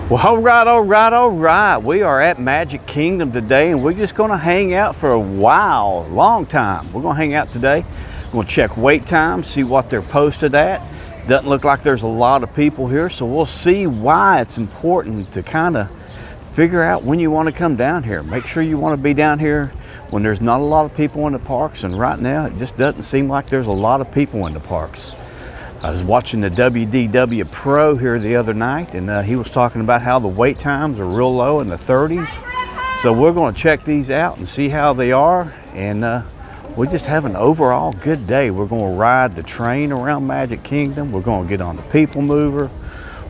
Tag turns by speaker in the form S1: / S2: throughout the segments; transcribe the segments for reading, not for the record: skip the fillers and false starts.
S1: Well, all right. We are at Magic Kingdom today, and we're just going to hang out for a while, long time. We're going to hang out today. We're going to check wait time, see what they're posted at. Doesn't look like there's a lot of people here, so we'll see why it's important to kind of figure out when you want to come down here. Make sure you want to be down here when there's not a lot of people in the parks, and right now it just doesn't seem like there's a lot of people in the parks. I was watching the WDW Pro here the other night, and he was talking about how the wait times are real low in the 30s. So we're going to check these out and see how they are, and we just have an overall good day. We're going to ride the train around Magic Kingdom. We're going to get on the People Mover.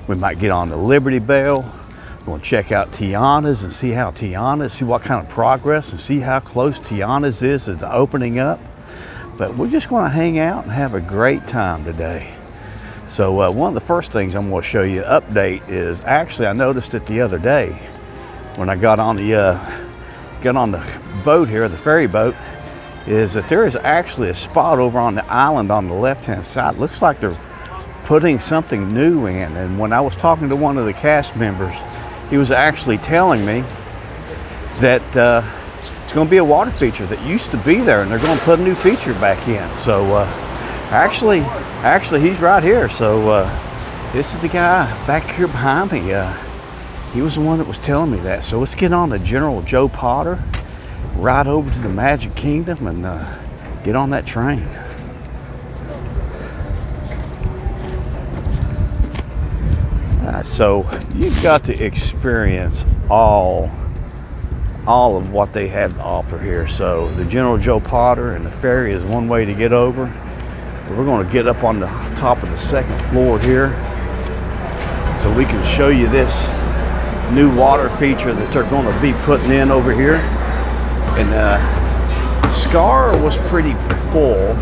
S1: We might get on the Liberty Bell. We're going to check out Tiana's and see how Tiana's, see what kind of progress, and see how close Tiana's is to opening up. But we're just going to hang out and have a great time today. So one of the first things I'm going to show you, update, is actually I noticed it the other day when I got on the boat here, the ferry boat, is that there is actually a spot over on the island on the left-hand side. Looks like they're putting something new in. And when I was talking to one of the cast members, he was actually telling me that it's going to be a water feature that used to be there, and they're going to put a new feature back in. So actually he's right here. So this is the guy back here behind me. He was the one that was telling me that. So let's get on the General Joe Potter, ride over to the Magic Kingdom, and get on that train. So you've got to experience all of what they have to offer here. So the General Joe Potter and the ferry is one way to get over. We're going to get up on the top of the second floor here so we can show you this new water feature that they're going to be putting in over here. And Scar was pretty full,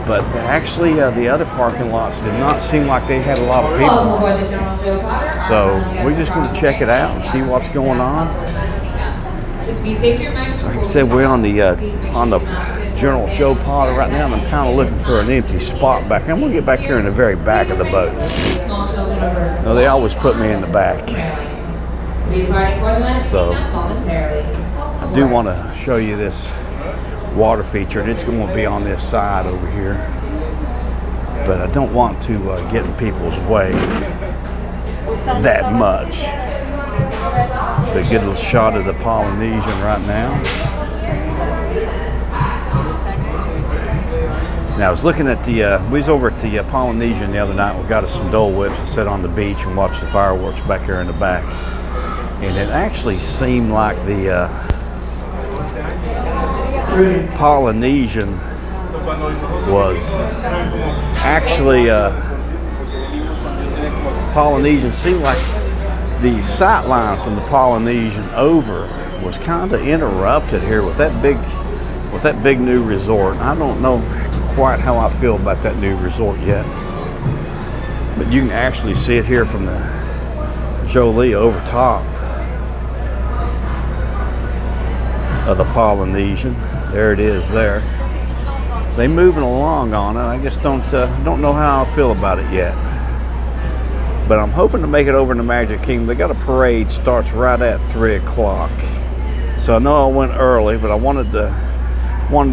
S1: but actually the other parking lots did not seem like they had a lot of people. So we're just going to check it out and see what's going on. Like I said, we're on the General Joe Potter right now, and I'm kind of looking for an empty spot back here. I'm going to get back here in the very back of the boat. No, they always put me in the back. So I do want to show you this water feature, and it's going to be on this side over here. But I don't want to get in people's way that much. But get a shot of the Polynesian right now. Now I was looking at we was over at the Polynesian the other night. We got us some Dole Whips and sat on the beach and watched the fireworks back here in the back. And it actually seemed like the Polynesian was actually Polynesian seemed like the sight line from the Polynesian over was kind of interrupted here with that big new resort. I don't know quite how I feel about that new resort yet, but you can actually see it here from the Jolie over top of the Polynesian. There it is there. They moving along on it. I just don't know how I feel about it yet. But I'm hoping to make it over to Magic Kingdom. They got a parade, starts right at 3 o'clock. So I know I went early, but I wanted to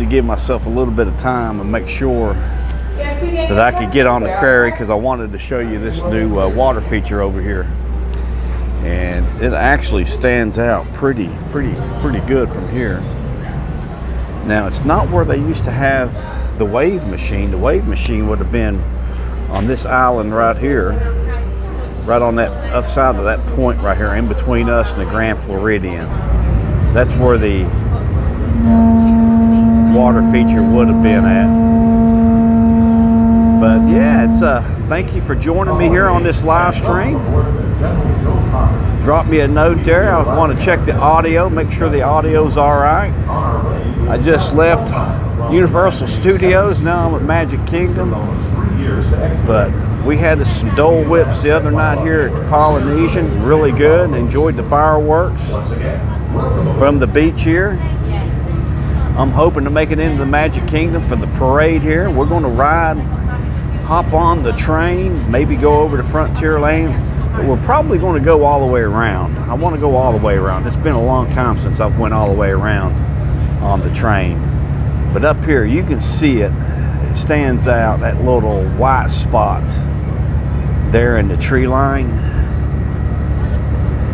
S1: give myself a little bit of time and make sure that I could get on the ferry, because I wanted to show you this new water feature over here. And it actually stands out pretty good from here. Now it's not where they used to have the wave machine. The wave machine would have been on this island right here, right on that other side of that point right here, in between us and the Grand Floridian. That's where the water feature would have been at. But yeah, it's thank you for joining me here on this live stream. Drop me a note there. I want to check the audio, make sure the audio's all right. I just left Universal Studios. Now I'm at Magic Kingdom. But we had some Dole Whips the other night here at the Polynesian. Really good. Enjoyed the fireworks from the beach here. I'm hoping to make it into the Magic Kingdom for the parade here. We're going to hop on the train, maybe go over to Frontierland But we're probably going to go all the way around. I want to go all the way around. It's been a long time since I've went all the way around on the train. But up here, you can see it. It stands out, that little white spot there in the tree line.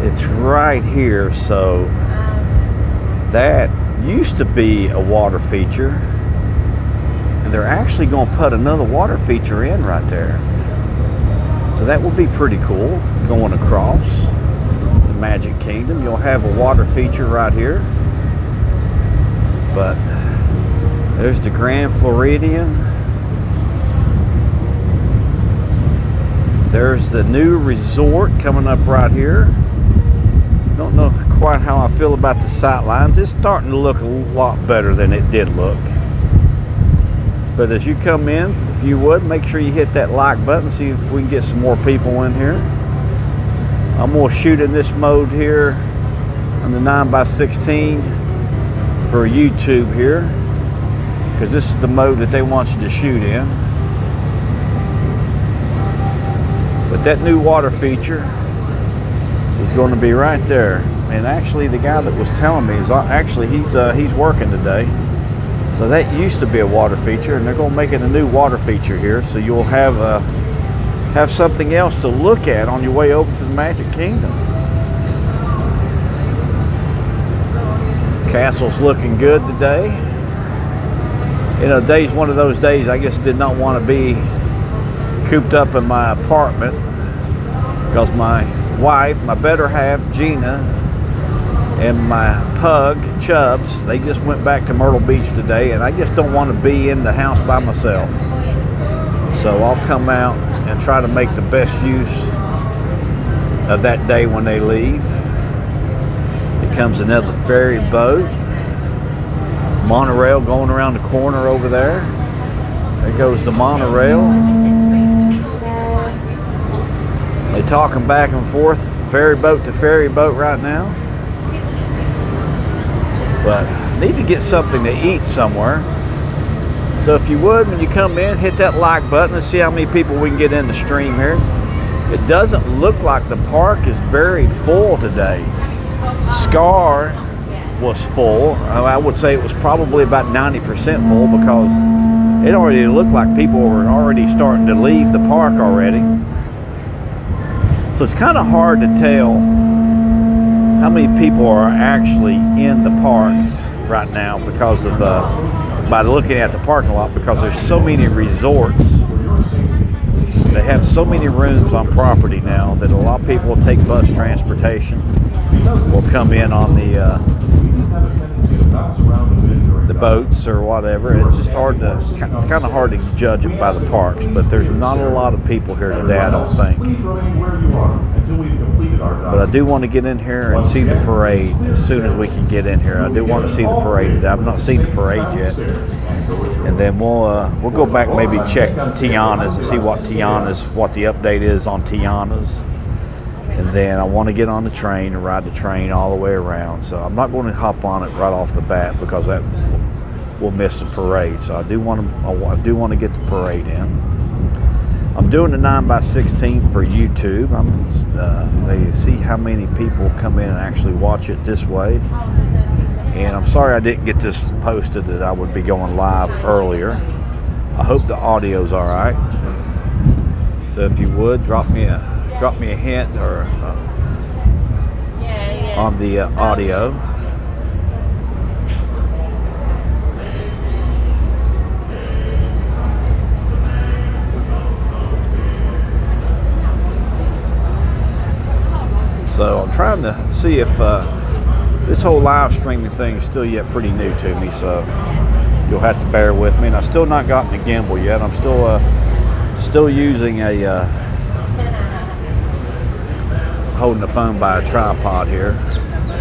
S1: It's right here, so that used to be a water feature. And they're actually going to put another water feature in right there. So that will be pretty cool, going across the Magic Kingdom. You'll have a water feature right here. But there's the Grand Floridian. There's the new resort coming up right here. Don't know quite how I feel about the sight lines. It's starting to look a lot better than it did look. But as you come in, if you would, make sure you hit that like button, see if we can get some more people in here. I'm going to shoot in this mode here on the 9x16 for YouTube here, because this is the mode that they want you to shoot in. But that new water feature is going to be right there. And actually, the guy that was telling me is actually he's working today. So that used to be a water feature, and they're going to make it a new water feature here. So you'll have something else to look at on your way over to the Magic Kingdom. Castle's looking good today. You know, today's one of those days I just did not want to be cooped up in my apartment, because my wife, my better half, Gina, and my pug, Chubbs, they just went back to Myrtle Beach today, and I just don't want to be in the house by myself. So I'll come out and try to make the best use of that day when they leave. Here comes another ferry boat. Monorail going around the corner over there. There goes the monorail. They're talking back and forth, ferry boat to ferry boat right now. But I need to get something to eat somewhere. So if you would, when you come in, hit that like button and see how many people we can get in the stream here. It doesn't look like the park is very full today. Scar was full. I would say it was probably about 90% full, because it already looked like people were already starting to leave the park already. So it's kind of hard to tell how many people are actually in the parks right now because of by looking at the parking lot, because there's so many resorts. They have so many rooms on property now that a lot of people will take bus transportation, will come in on the boats or whatever. It's just hard to, it's kind of hard to judge it by the parks, but there's not a lot of people here today, I don't think. But I do want to get in here and see the parade as soon as we can get in here. I do want to see the parade today. I've not seen the parade yet. And then we'll go back, maybe check Tiana's and see what the update is on Tiana's. And then I want to get on the train and ride the train all the way around. So I'm not going to hop on it right off the bat, because that will miss the parade. So I do want to get the parade in. I'm doing the 9x16 for YouTube. They see how many people come in and actually watch it this way. And I'm sorry I didn't get this posted, that I would be going live earlier. I hope the audio's all right. So if you would, drop me a hint or on the audio. So I'm trying to see if this whole live streaming thing is still yet pretty new to me, so you'll have to bear with me. And I've still not gotten a gimbal yet. I'm still using a holding the phone by a tripod here,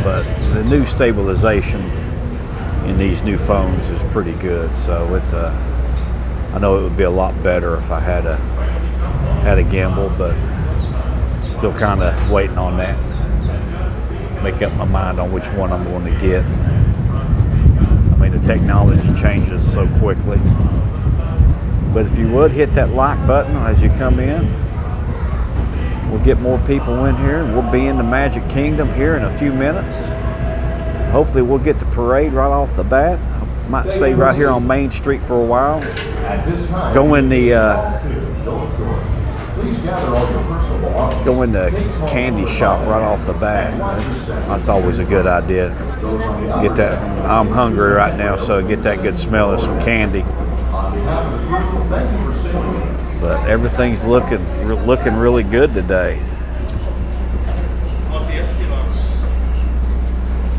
S1: but the new stabilization in these new phones is pretty good. So it's I know it would be a lot better if I had a gimbal, but still kind of waiting on that. Make up my mind on which one I'm going to get. I mean, the technology changes so quickly. But if you would, hit that like button as you come in. We'll get more people in here, and we'll be in the Magic Kingdom here in a few minutes. Hopefully we'll get the parade right off the bat. I might stay right here on Main Street for a while. Go in the candy shop right off the bat. That's always a good idea. Get that. I'm hungry right now, so get that good smell of some candy. But everything's looking really good today.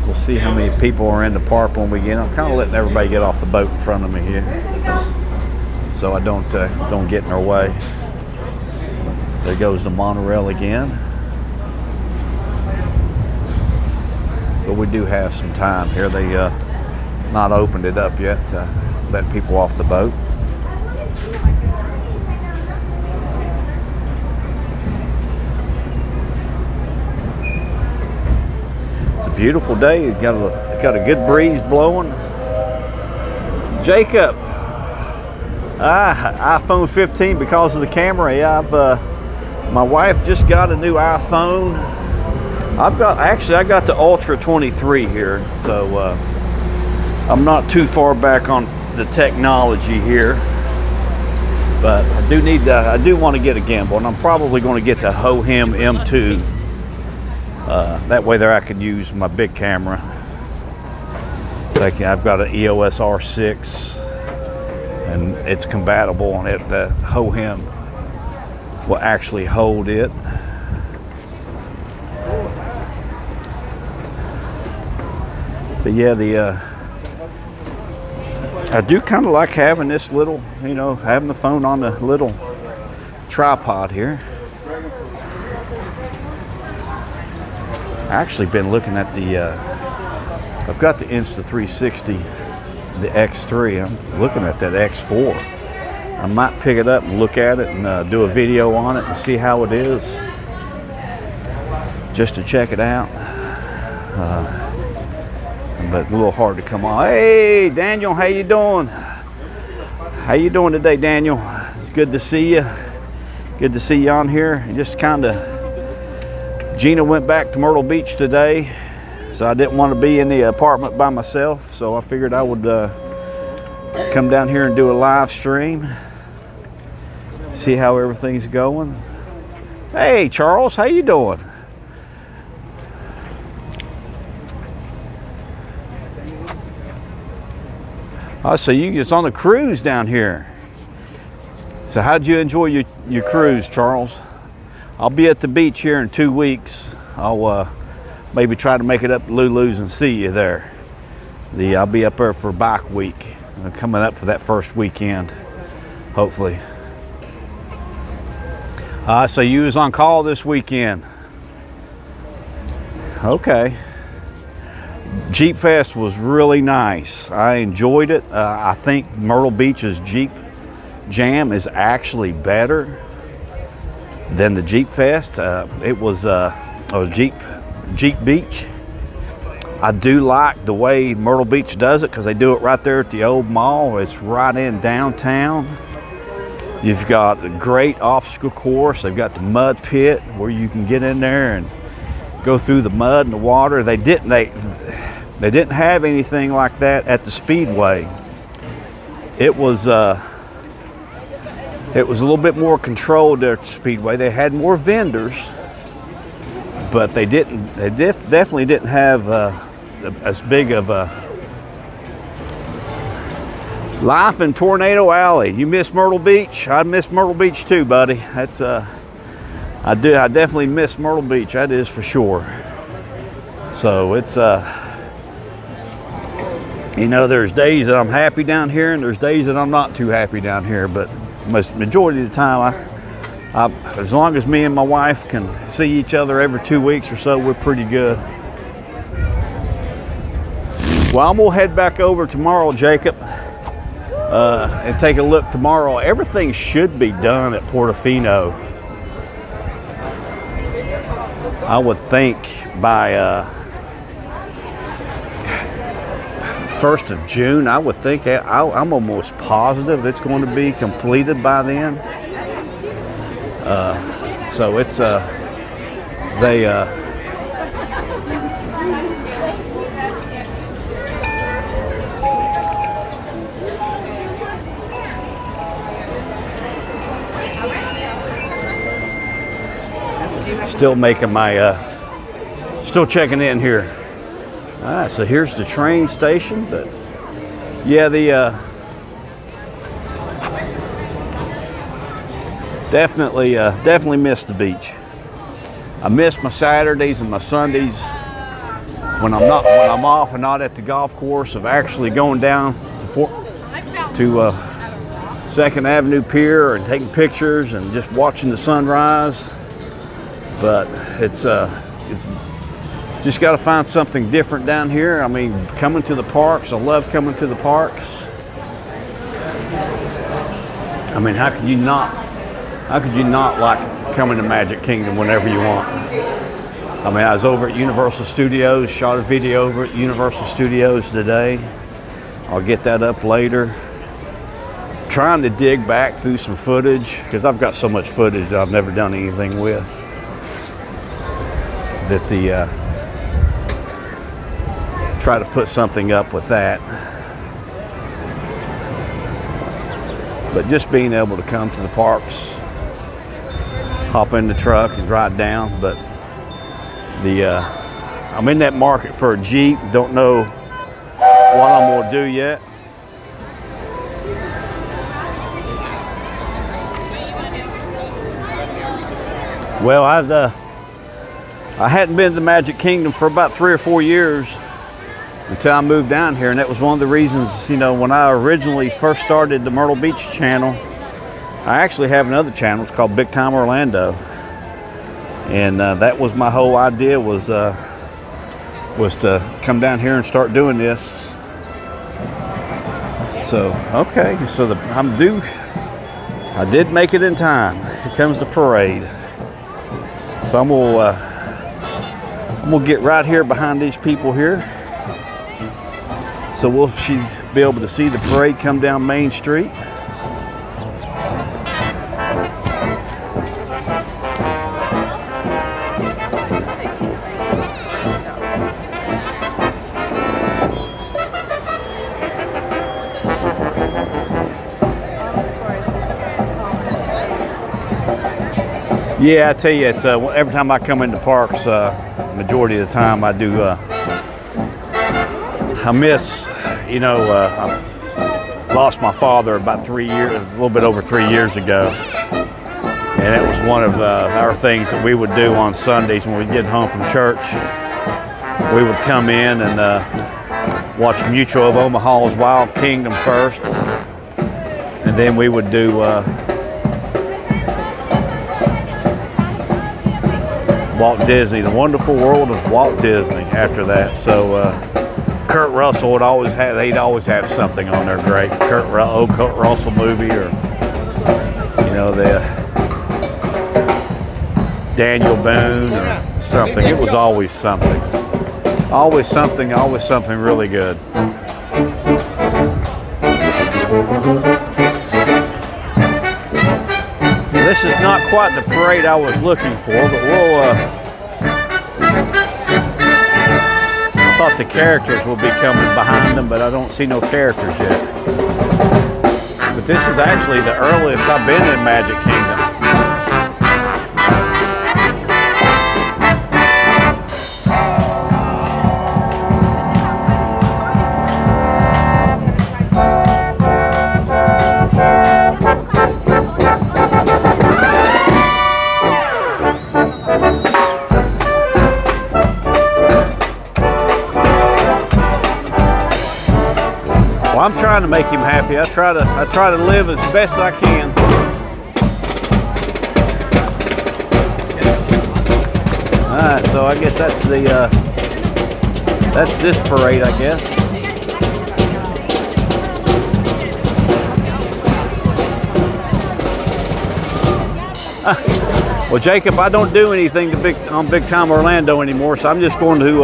S1: We'll see how many people are in the park when we get. I'm kind of letting everybody get off the boat in front of me here, so I don't get in their way. There goes the monorail again. But we do have some time here. They not opened it up yet to let people off the boat. It's a beautiful day. You've got a good breeze blowing. Jacob, iPhone 15 because of the camera. Yeah, my wife just got a new iPhone. I got the Ultra 23 here, so I'm not too far back on the technology here. But I do want to get a gimbal, and I'm probably going to get the Hohem M2. That way there I can use my big camera. I've got an EOS R6, and it's compatible, and the Hohem will actually hold it. But yeah, I do kind of like having this little, having the phone on the little tripod here. I actually been looking at I've got the Insta360, the X3. I'm looking at that X4. I might pick it up and look at it and do a video on it and see how it is, just to check it out. But a little hard to come on. Hey, Daniel, how you doing? How you doing today, Daniel? It's good to see you. Good to see you on here. And just Gina went back to Myrtle Beach today, so I didn't want to be in the apartment by myself, so I figured I would come down here and do a live stream, see how everything's going. Hey, Charles, how you doing? Oh, so you just on a cruise down here. So how'd you enjoy your cruise, Charles? I'll be at the beach here in 2 weeks. I'll maybe try to make it up to Lulu's and see you there. I'll be up there for Bike Week. I'm coming up for that first weekend, hopefully. So you was on call this weekend. Okay. Jeep Fest was really nice. I enjoyed it. I think Myrtle Beach's Jeep Jam is actually better than the Jeep Fest. It was Jeep Beach. I do like the way Myrtle Beach does it because they do it right there at the old mall. It's right in downtown. You've got a great obstacle course. They've got the mud pit where you can get in there and go through the mud and the water. They didn't have anything like that at the Speedway. It was a little bit more controlled there at the Speedway. They had more vendors, but they definitely didn't have as big of a life in Tornado Alley. You miss Myrtle Beach? I miss Myrtle Beach too, buddy. That's I definitely miss Myrtle Beach. That is for sure. So it's there's days that I'm happy down here, and there's days that I'm not too happy down here. But majority of the time, as long as me and my wife can see each other every 2 weeks or so, we're pretty good. Well, I'm gonna head back over tomorrow, Jacob, and take a look tomorrow. Everything should be done at Portofino. I would think by 1st of June, I would think, I'm almost positive it's going to be completed by then. So it's They still making my still checking in here. All right, so here's the train station, but yeah, the definitely missed the beach. I miss my Saturdays and my Sundays when I'm off and not at the golf course, of actually going down to 2nd Avenue Pier and taking pictures and just watching the sunrise. But it's just got to find something different down here. I mean, coming to the parks, I love coming to the parks. I mean, how could you not like coming to Magic Kingdom whenever you want? I mean, I was over at Universal Studios, shot a video over at Universal Studios today. I'll get that up later. Trying to dig back through some footage, because I've got so much footage that I've never done anything with, that try to put something up with that. But just being able to come to the parks, hop in the truck and drive down. But I'm in that market for a Jeep. Don't know what I'm gonna do yet. Well, I hadn't been to the Magic Kingdom for about 3 or 4 years until I moved down here, and that was one of the reasons, you know, when I originally first started the Myrtle Beach channel. I actually have another channel. It's called Big Time Orlando, and that was my whole idea, was to come down here and start doing this. So okay, so I did make it in time. Here comes the parade. So I'm gonna get right here behind these people here, so we'll be able to see the parade come down Main Street. Yeah, I tell you, it's every time I come into parks, majority of the time I do. I miss, you know, I lost my father about 3 years, a little bit over 3 years ago, and it was one of our things that we would do on Sundays when we get home from church. We would come in and watch Mutual of Omaha's Wild Kingdom first, and then we would do Walt Disney, The Wonderful World of Walt Disney after that. So Kurt Russell would always have, they'd always have something on there great. Kurt Russell movie, or, you know, the Daniel Boone or something. It was always something. Always something really good. This is not quite the parade I was looking for, but I thought the characters will be coming behind them, but I don't see no characters yet. But this is actually the earliest I've been in Magic Kingdom. I'm trying to make him happy. I try to live as best I can. All right, so I guess that's this parade, I guess. Well, Jacob, I don't do anything on Big Time Orlando anymore, so I'm just going to.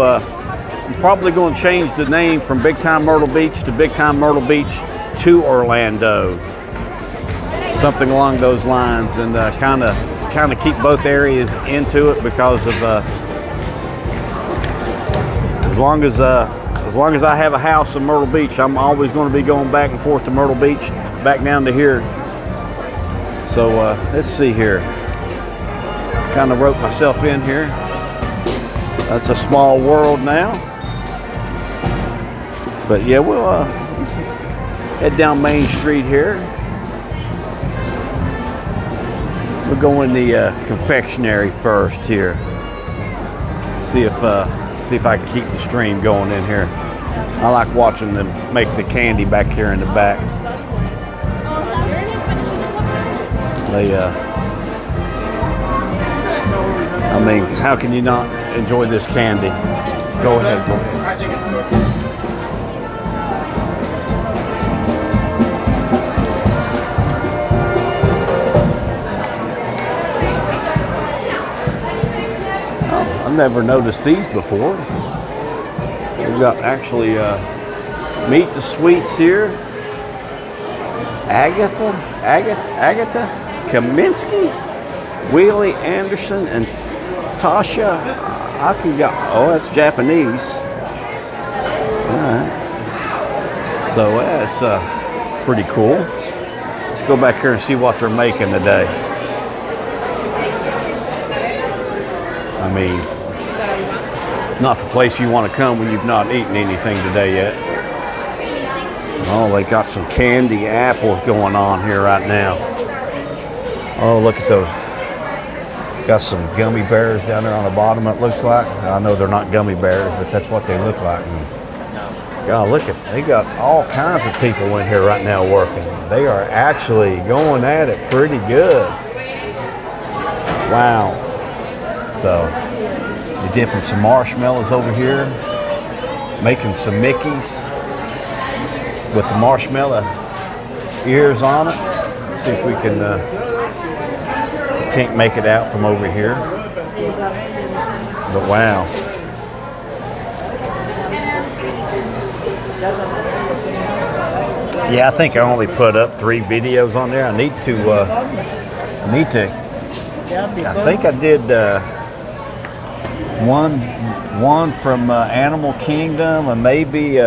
S1: I'm probably going to change the name from Big Time Myrtle Beach to Big Time Myrtle Beach to Orlando. Something along those lines, and kind of kind of keep both areas into it because of as long as I have a house in Myrtle Beach, I'm always going to be going back and forth to Myrtle Beach, back down to here. So let's see here. Kind of roped myself in here. That's a small world now. But yeah, we'll head down Main Street here. We'll go in the confectionery first here. See if I can keep the stream going in here. I like watching them make the candy back here in the back. I mean, how can you not enjoy this candy? Go ahead, go ahead. Oh, I've never noticed these before. We've got actually Meet the Sweets here. Agatha Kaminsky, Wheelie Anderson, and Tasha Akuga. Oh, that's Japanese. All right. So that's pretty cool. Let's go back here and see what they're making today. I mean, not the place you want to come when you've not eaten anything today yet. Oh, they got some candy apples going on here right now. Oh, look at those. Got some gummy bears down there on the bottom, it looks like. I know they're not gummy bears, but that's what they look like. And God, look at, they got all kinds of people in here right now working. They are actually going at it pretty good. Wow. So, you're dipping some marshmallows over here, making some Mickeys with the marshmallow ears on it. Let's see if we can, can't make it out from over here. But wow. Yeah, I think I only put up 3 videos on there. I think I did one from Animal Kingdom and maybe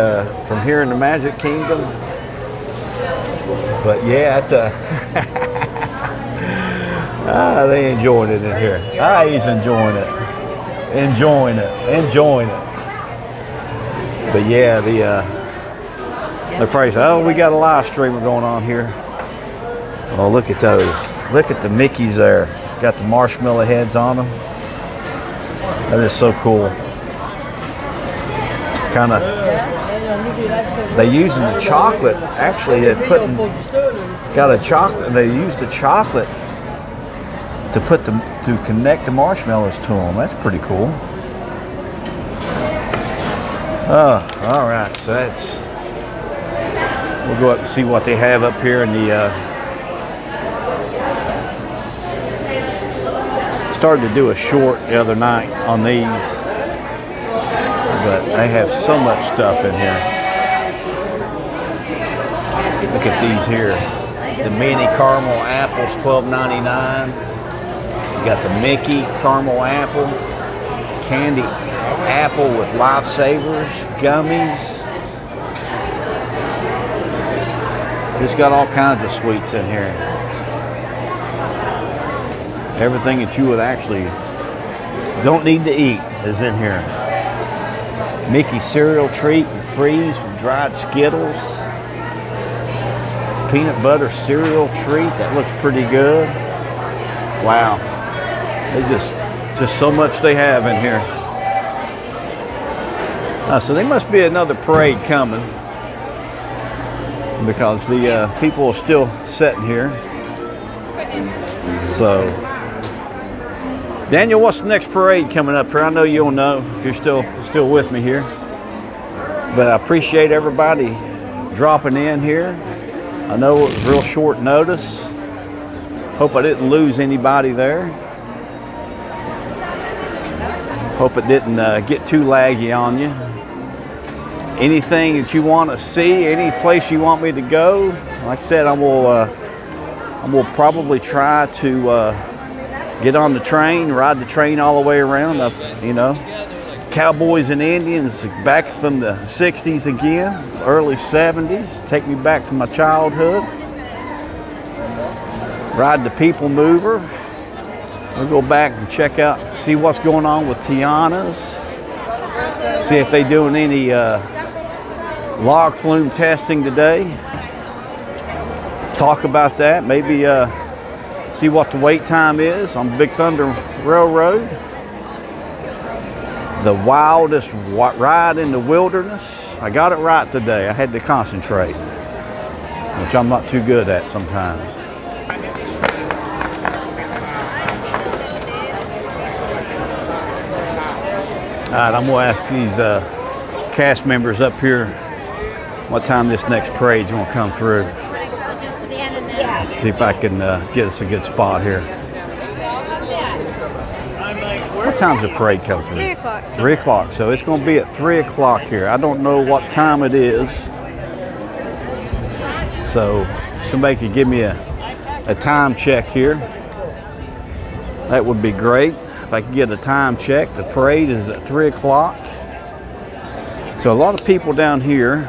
S1: from here in the Magic Kingdom. But yeah, they enjoying it in here. He's enjoying it. Enjoying it. But yeah, the price. Oh, we got a live streamer going on here. Oh, look at those. Look at the Mickeys there. Got the marshmallow heads on them. That is so cool. Kind of. They using the chocolate. Actually, they're putting. Got a chocolate. They used the chocolate to connect the marshmallows to them. That's pretty cool. Oh, all right. So that's. We'll go up and see what they have up here in the. Started to do a short the other night on these, but they have so much stuff in here. Look at these here. The mini caramel apples, $12.99. You got the Mickey caramel apple, candy apple with Lifesavers, gummies. Just got all kinds of sweets in here. Everything that you would actually don't need to eat is in here. Mickey cereal treat and freeze with dried Skittles. Peanut butter cereal treat, that looks pretty good. Wow. They just so much they have in here. So there must be another parade coming because the people are still sitting here. So, Daniel, what's the next parade coming up here? I know you'll know if you're still with me here. But I appreciate everybody dropping in here. I know it was real short notice. Hope I didn't lose anybody there. Hope it didn't get too laggy on you. Anything that you want to see, any place you want me to go, like I said, I will probably try to get on the train, ride the train all the way around. You know, Cowboys and Indians back from the 60s again, early 70s. Take me back to my childhood. Ride the People Mover. We'll go back and check out, see what's going on with Tiana's. See if they're doing any log flume testing today. Talk about that. Maybe see what the wait time is on Big Thunder Railroad. The wildest ride in the wilderness. I got it right today. I had to concentrate, which I'm not too good at sometimes. All right, I'm gonna ask these cast members up here what time this next parade's gonna come through. See if I can get us a good spot here. What time's the parade come through?
S2: 3 o'clock.
S1: 3 o'clock, so it's gonna be at 3 o'clock here. I don't know what time it is. So somebody could give me a time check here. That would be great. If I could get a time check. The parade is at 3 o'clock. So a lot of people down here.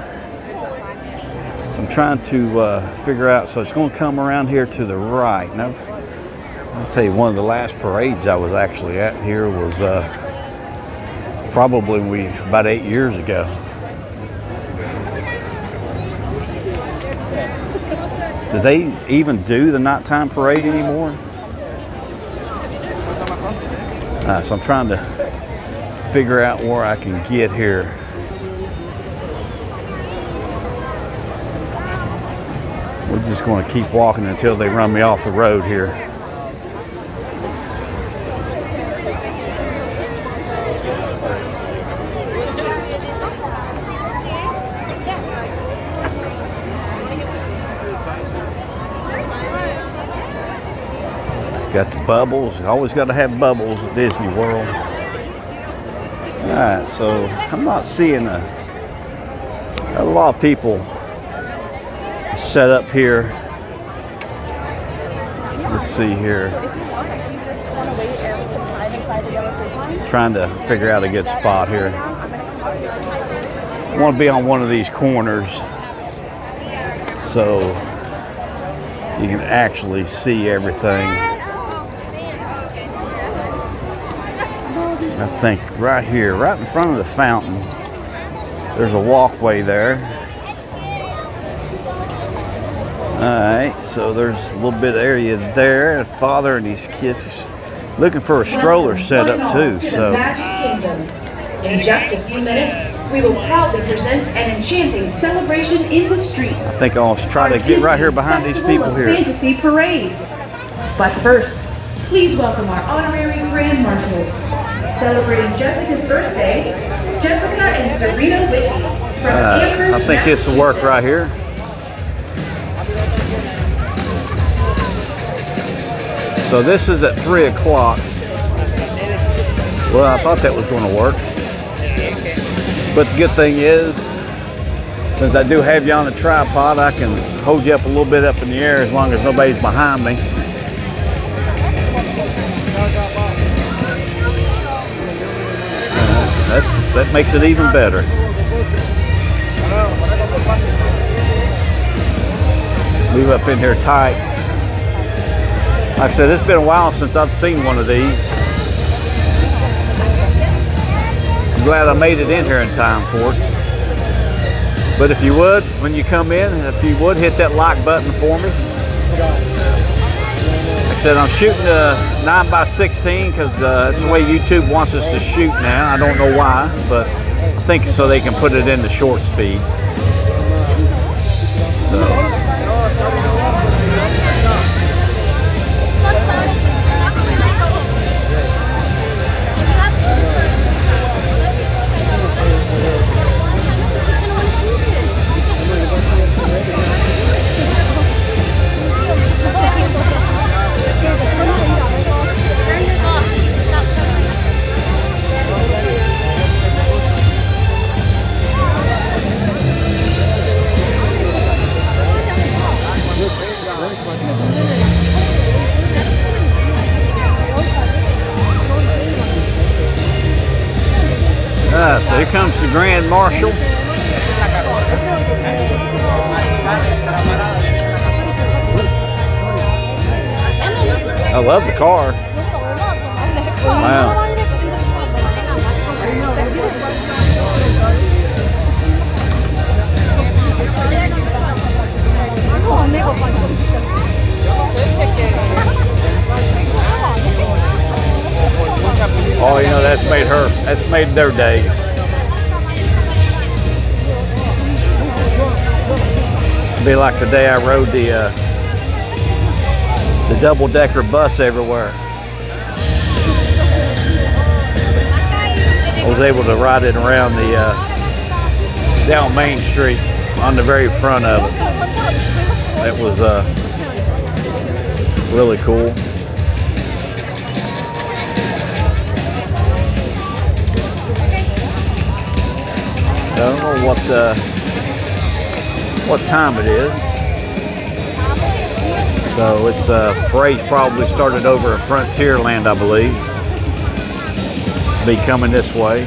S1: So I'm trying to figure out, so it's going to come around here to the right. Now, I'll tell you, one of the last parades I was actually at here was probably about 8 years ago. Do they even do the nighttime parade anymore? So I'm trying to figure out where I can get here. We're just going to keep walking until they run me off the road here. Got the bubbles. Always got to have bubbles at Disney World. All right, so I'm not seeing a lot of people set up here. Let's see here. Trying to figure out a good spot here. I want to be on one of these corners so you can actually see everything. I think right here, right in front of the fountain, there's a walkway there. All right, so there's a little bit of area there. The father and his kids looking for a stroller set up too. So
S3: Magic Kingdom. In just a few minutes, we will proudly present an enchanting celebration in the streets.
S1: I think I'll try to get right here behind these people here.
S3: Fantasy Parade. But first, please welcome our honorary grand marshals. Celebrating Jessica's birthday, Jessica and Serena Whitney from Amherst,
S1: I think this will work right here. So this is at 3 o'clock. Well, I thought that was going to work. But the good thing is, since I do have you on a tripod, I can hold you up a little bit up in the air as long as nobody's behind me. That makes it even better. Move up in here tight. Like I said, it's been a while since I've seen one of these. I'm glad I made it in here in time for it. But if you would, when you come in, if you would, hit that like button for me. Like I said, I'm shooting a 9x16 because that's the way YouTube wants us to shoot now. I don't know why, but I think so they can put it in the shorts feed. So. So here comes the Grand Marshal. I love the car. Wow. Oh, you know, that's made their days. Be like the day I rode the double-decker bus everywhere. I was able to ride it around down Main Street on the very front of it. That was really cool. I don't know what time it is. So it's parade's probably started over at Frontierland, I believe. Be coming this way.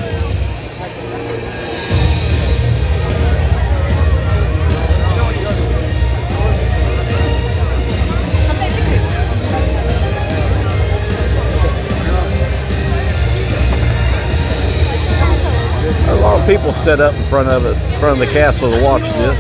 S1: A lot of people set up in front of the castle to watch this.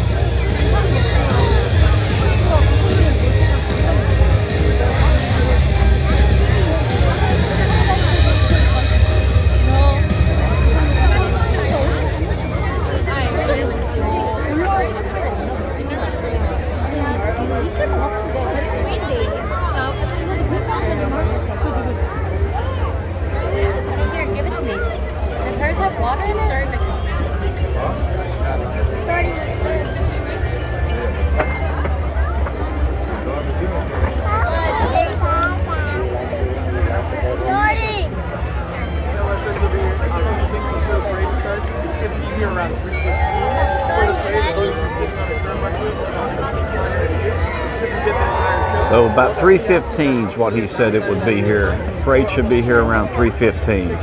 S1: So about 3:15 is what he said it would be here. Parade should be here around 3:15.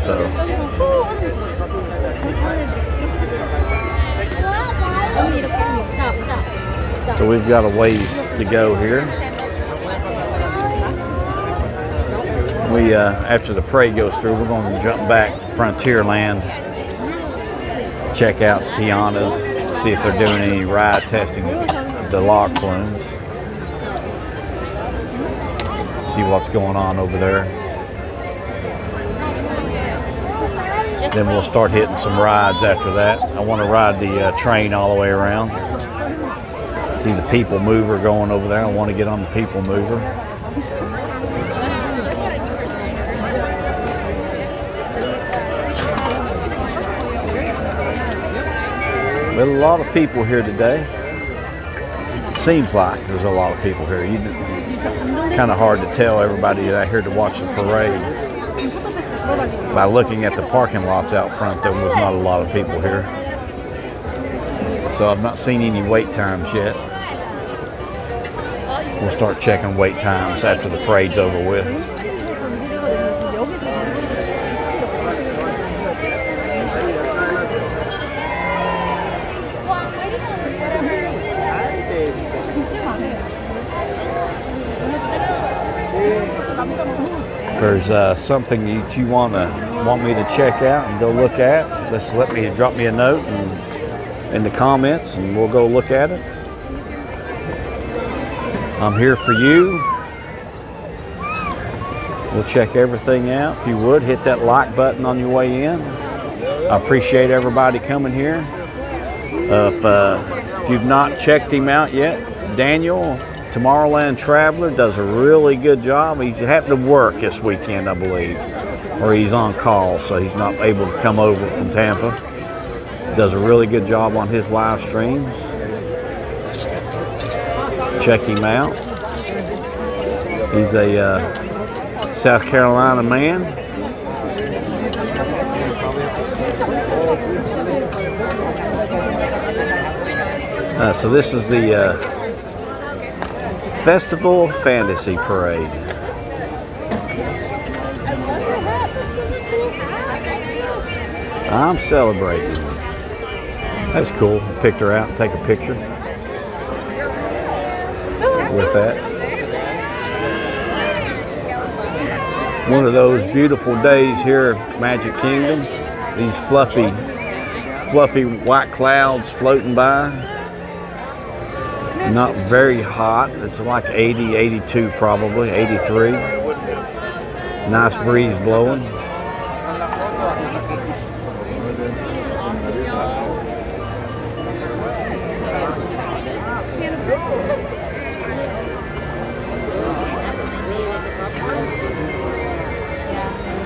S1: So we've got a ways to go here. We after the parade goes through, we're going to jump back Frontierland, check out Tiana's, see if they're doing any ride testing of the log flumes. See what's going on over there. Then we'll start hitting some rides after that. I want to ride the train all the way around. See the People Mover going over there. I want to get on the People Mover. But a lot of people here today. It seems like there's a lot of people here. Kind of hard to tell everybody out here to watch the parade. By looking at the parking lots out front, there was not a lot of people here. So I've not seen any wait times yet. We'll start checking wait times after the parade's over with. If there's something that you want me to check out and go look at, drop me a note in the comments, and we'll go look at it. I'm here for you. We'll check everything out. If you would, hit that like button on your way in. I appreciate everybody coming here. If you've not checked him out yet, Daniel, Tomorrowland Traveler, does a really good job. He's having to work this weekend, I believe, or he's on call, so he's not able to come over from Tampa. Does a really good job on his live streams. Check him out. He's a South Carolina man. So this is the Festival Fantasy Parade. I'm celebrating. That's cool. Picked her out and take a picture with that. One of those beautiful days here at Magic Kingdom. These fluffy white clouds floating by. Not very hot. It's like 80, 82 probably, 83. Nice breeze blowing.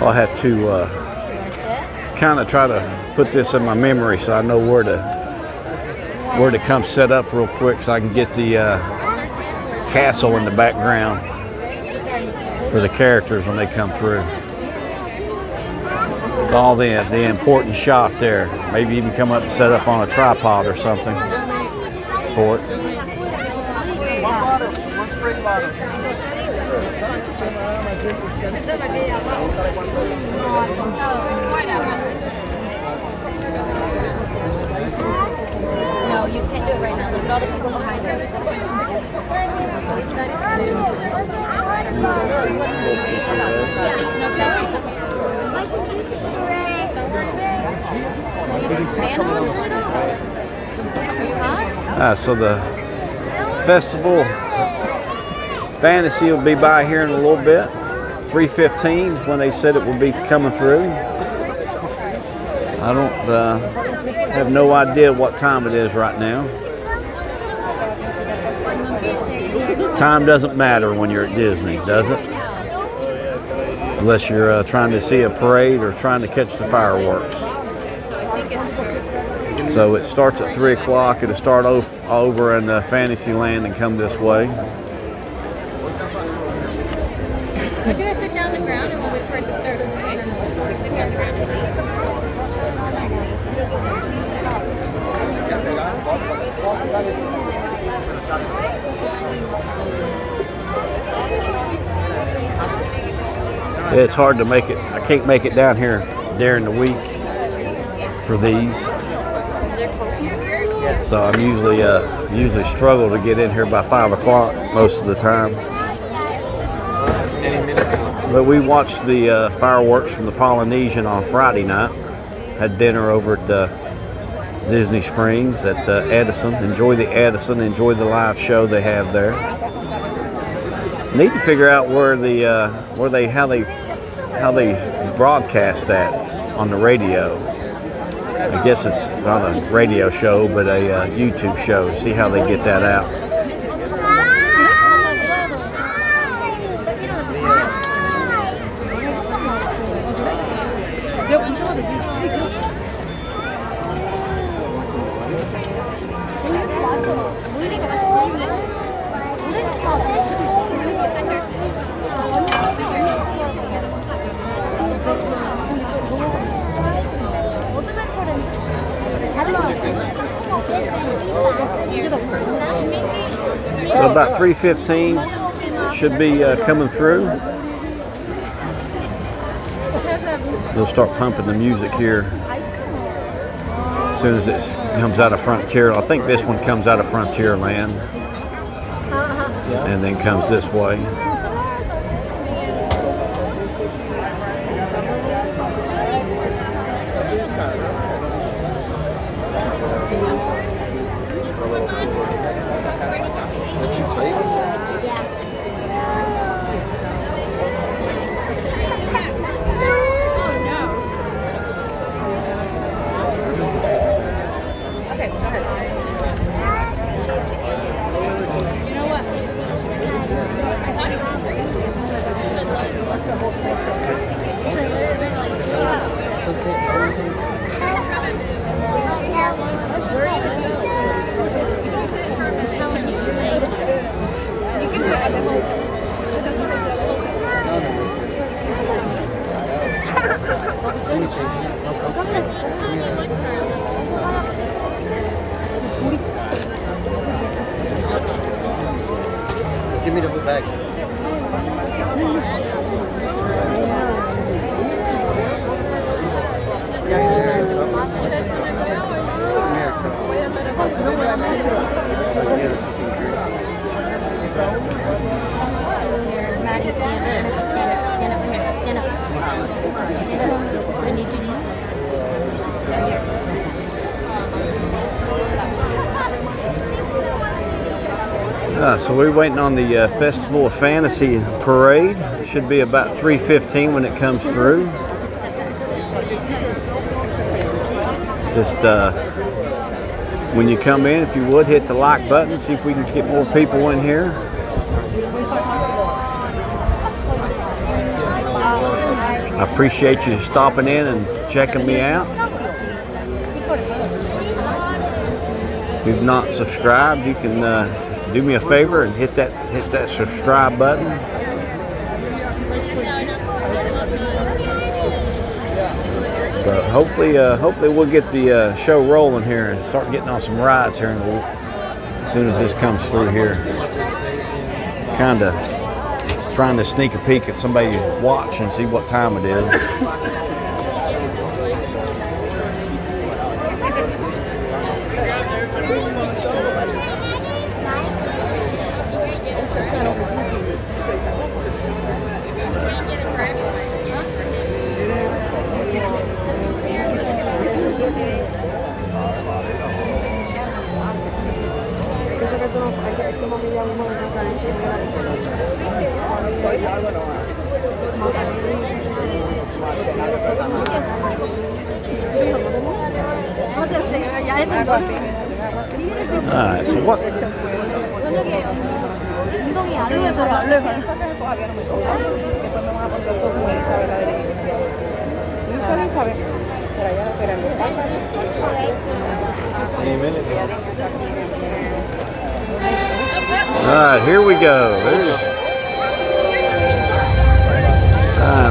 S1: I'll have to kind of try to put this in my memory so I know where to come set up real quick so I can get the castle in the background for the characters when they come through. It's all the important shot there. Maybe even come up and set up on a tripod or something for it.
S2: No, you can't do it right now. Look at all the people behind us. Are you hot?
S1: So the festival Fantasy will be by here in a little bit. 3:15 is when they said it will be coming through. I don't have no idea what time it is right now. Time doesn't matter when you're at Disney, does it? Unless you're trying to see a parade or trying to catch the fireworks. So it starts at 3 o'clock. It'll start over in Fantasyland and come this way.
S2: Would you guys sit down on the ground and we'll wait for it to start, okay? Sit down on the ground as well.
S1: It's hard to make it. I can't make it down here during the week for these. So I'm usually struggle to get in here by 5 o'clock most of the time. But we watched the fireworks from the Polynesian on Friday night. Had dinner over at Disney Springs at Edison. Enjoy the Edison. Enjoy the live show they have there. Need to figure out how they broadcast that on the radio. I guess it's not a radio show, but a YouTube show. See how they get that out. So about 3:15 should be coming through. They'll start pumping the music here as soon as it comes out of Frontier. I think this one comes out of Frontierland and then comes this way.
S4: Just give me the whole bag. Yeah.
S2: guys gonna go Maddie, stand up, stand up here, stand up. Stand up. I need you to stand up. Right here.
S1: So we're waiting on the Festival of Fantasy parade. It should be about 3:15 when it comes through. Just when you come in, if you would, hit the like button, see if we can get more people in here. I appreciate you stopping in and checking me out. If you've not subscribed, you can do me a favor and hit that subscribe button. But hopefully we'll get the show rolling here and start getting on some rides here as soon as this comes through here. Kind of trying to sneak a peek at somebody's watch and see what time it is. Alright, so what? Alright, here we go.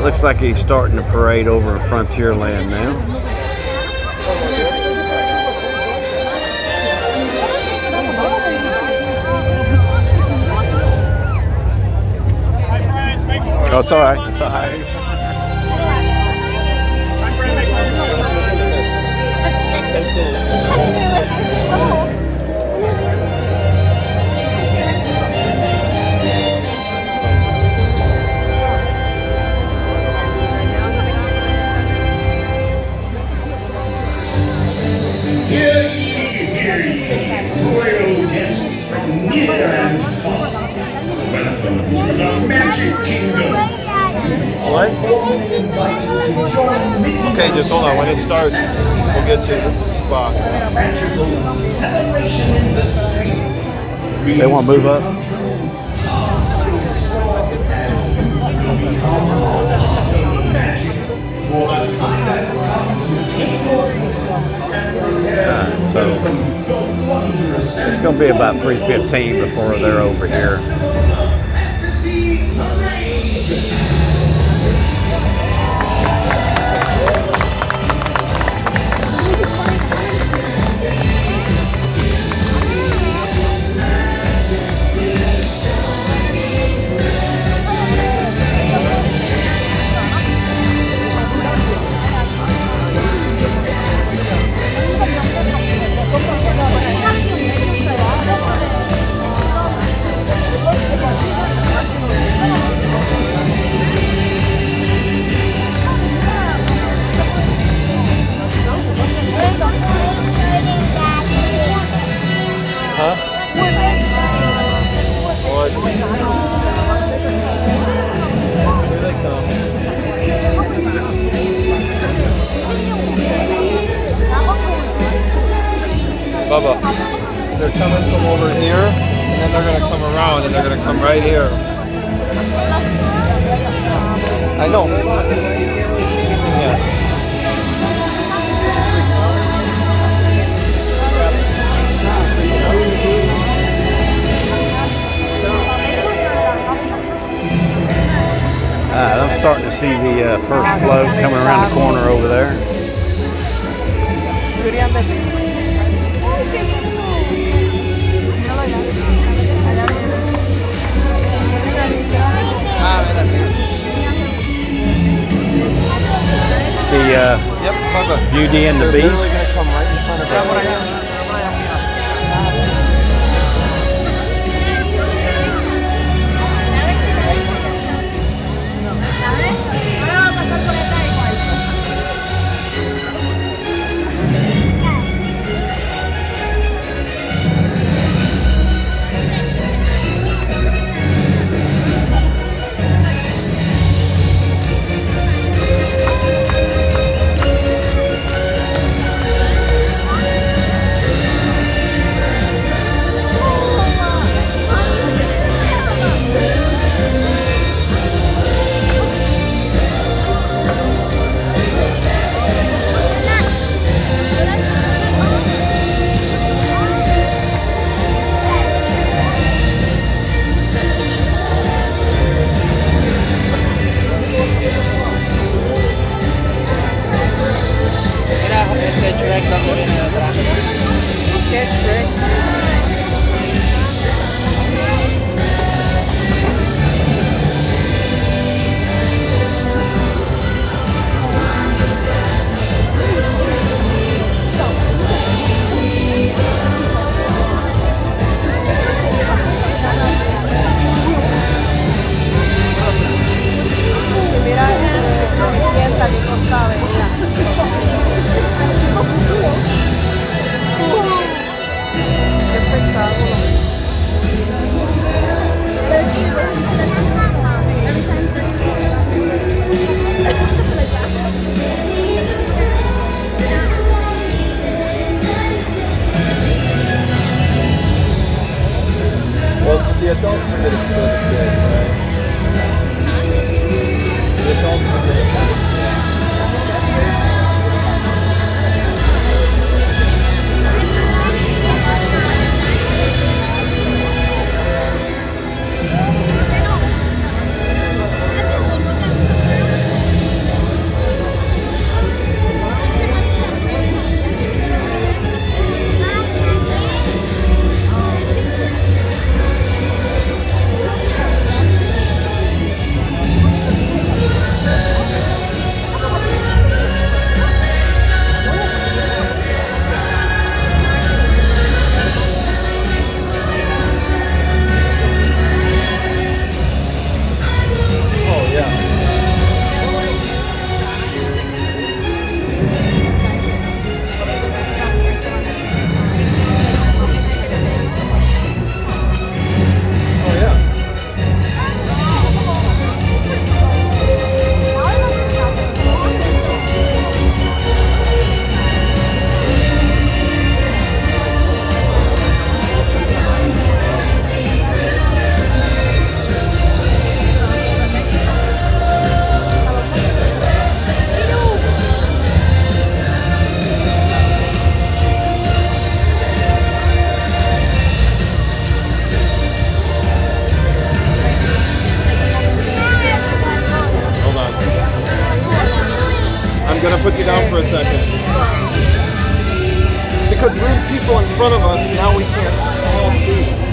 S1: Looks like he's starting the parade over in Frontierland now. Oh, it's all right. It's all right.
S5: Hear ye, royal guests from near and far. Welcome to the Magic Kingdom.
S6: What? Okay, just hold on. When it starts, we'll get you the spot.
S5: Magical celebration in the streets.
S1: They want to move up.
S5: Magic for the time has come to take your places and prepare
S1: So
S5: the wondrous
S1: it's going to be about 3:15 before they're over here.
S5: fantasy parade.
S6: Bubba, they're coming from over here, and then they're going to come around, and they're going to come right here. I know. Yeah.
S1: I'm starting to see the first float coming around the corner over there. See, the
S6: Yep,
S1: Beauty and the
S6: They're literally
S1: Beast.
S6: gonna come right in front of us. Well, the adults are getting so good, right? The adults are getting so good. I'm gonna put you down for a second. Because rude people in front of us, now we can't all see.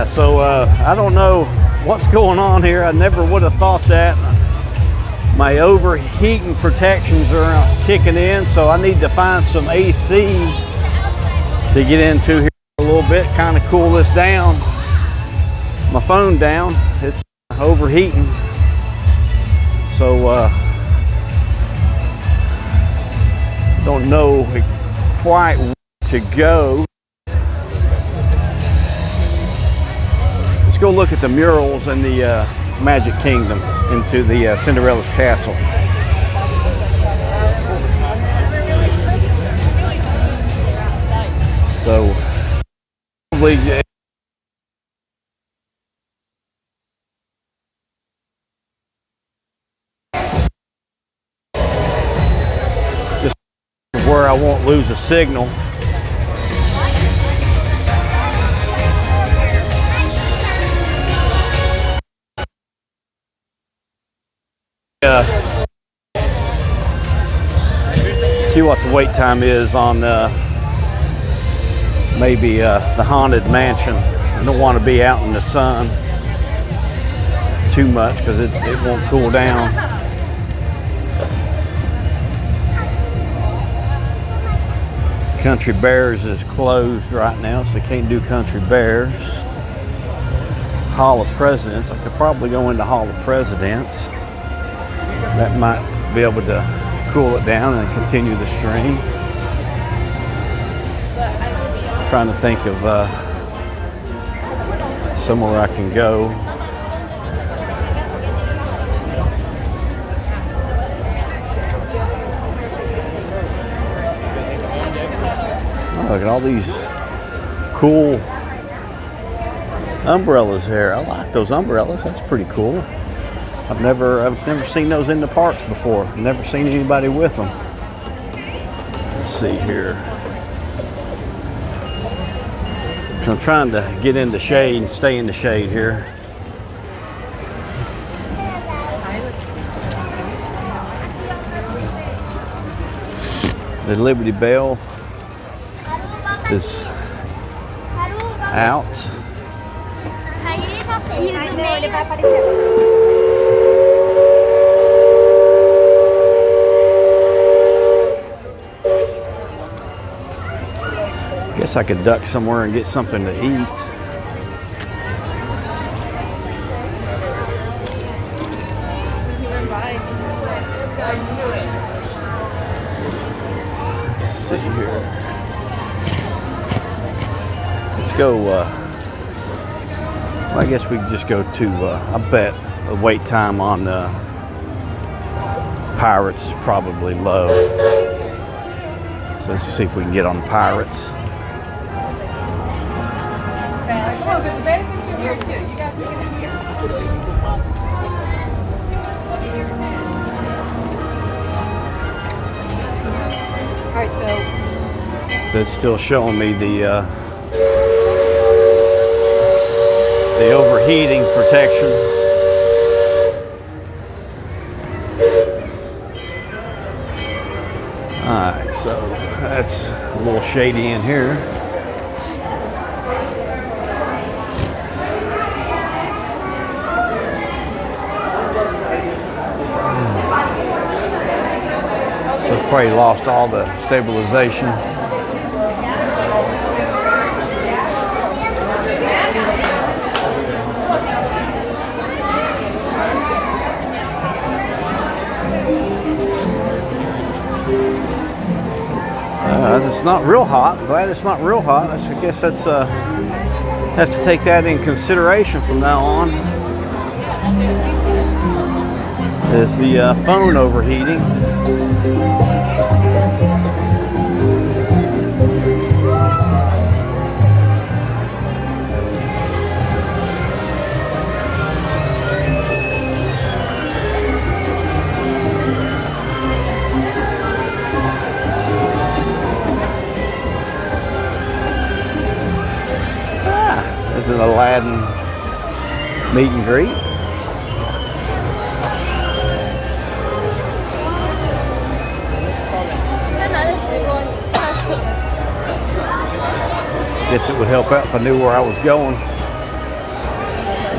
S1: right, so I don't know what's going on here. I never would have thought that. My overheating protections are kicking in, so I need to find some ACs to get into here a little bit, kind of cool this down. My phone down, it's overheating. So don't know quite where to go. Let's go look at the murals in the Magic Kingdom into the Cinderella's castle. So probably just where I won't lose a signal. See what the wait time is on maybe the Haunted Mansion. I don't want to be out in the sun too much because it won't cool down. Country Bears is closed right now, so I can't do Country Bears. Hall of Presidents, I could probably go into Hall of Presidents. That might be able to cool it down and continue the stream. I'm trying to think of somewhere I can go. Oh, look at all these cool umbrellas here. I like those umbrellas. That's pretty cool. I've never seen those in the parks before. Never seen anybody with them. Let's see here. I'm trying to get in the shade, stay in the shade here. The Liberty Bell is out. Guess I could duck somewhere and get something to eat. Let's see here. Let's go. Well, I guess we can just go to. I bet the wait time on Pirates is probably low. So let's see if we can get on Pirates. So it's still showing me the overheating protection. All right, so that's a little shady in here. So it's probably lost all the stabilization. It's not real hot. Glad it's not real hot. I guess that's have to take that in consideration from now on. Is the phone overheating? This is an Aladdin meet and greet. Guess it would help out if I knew where I was going.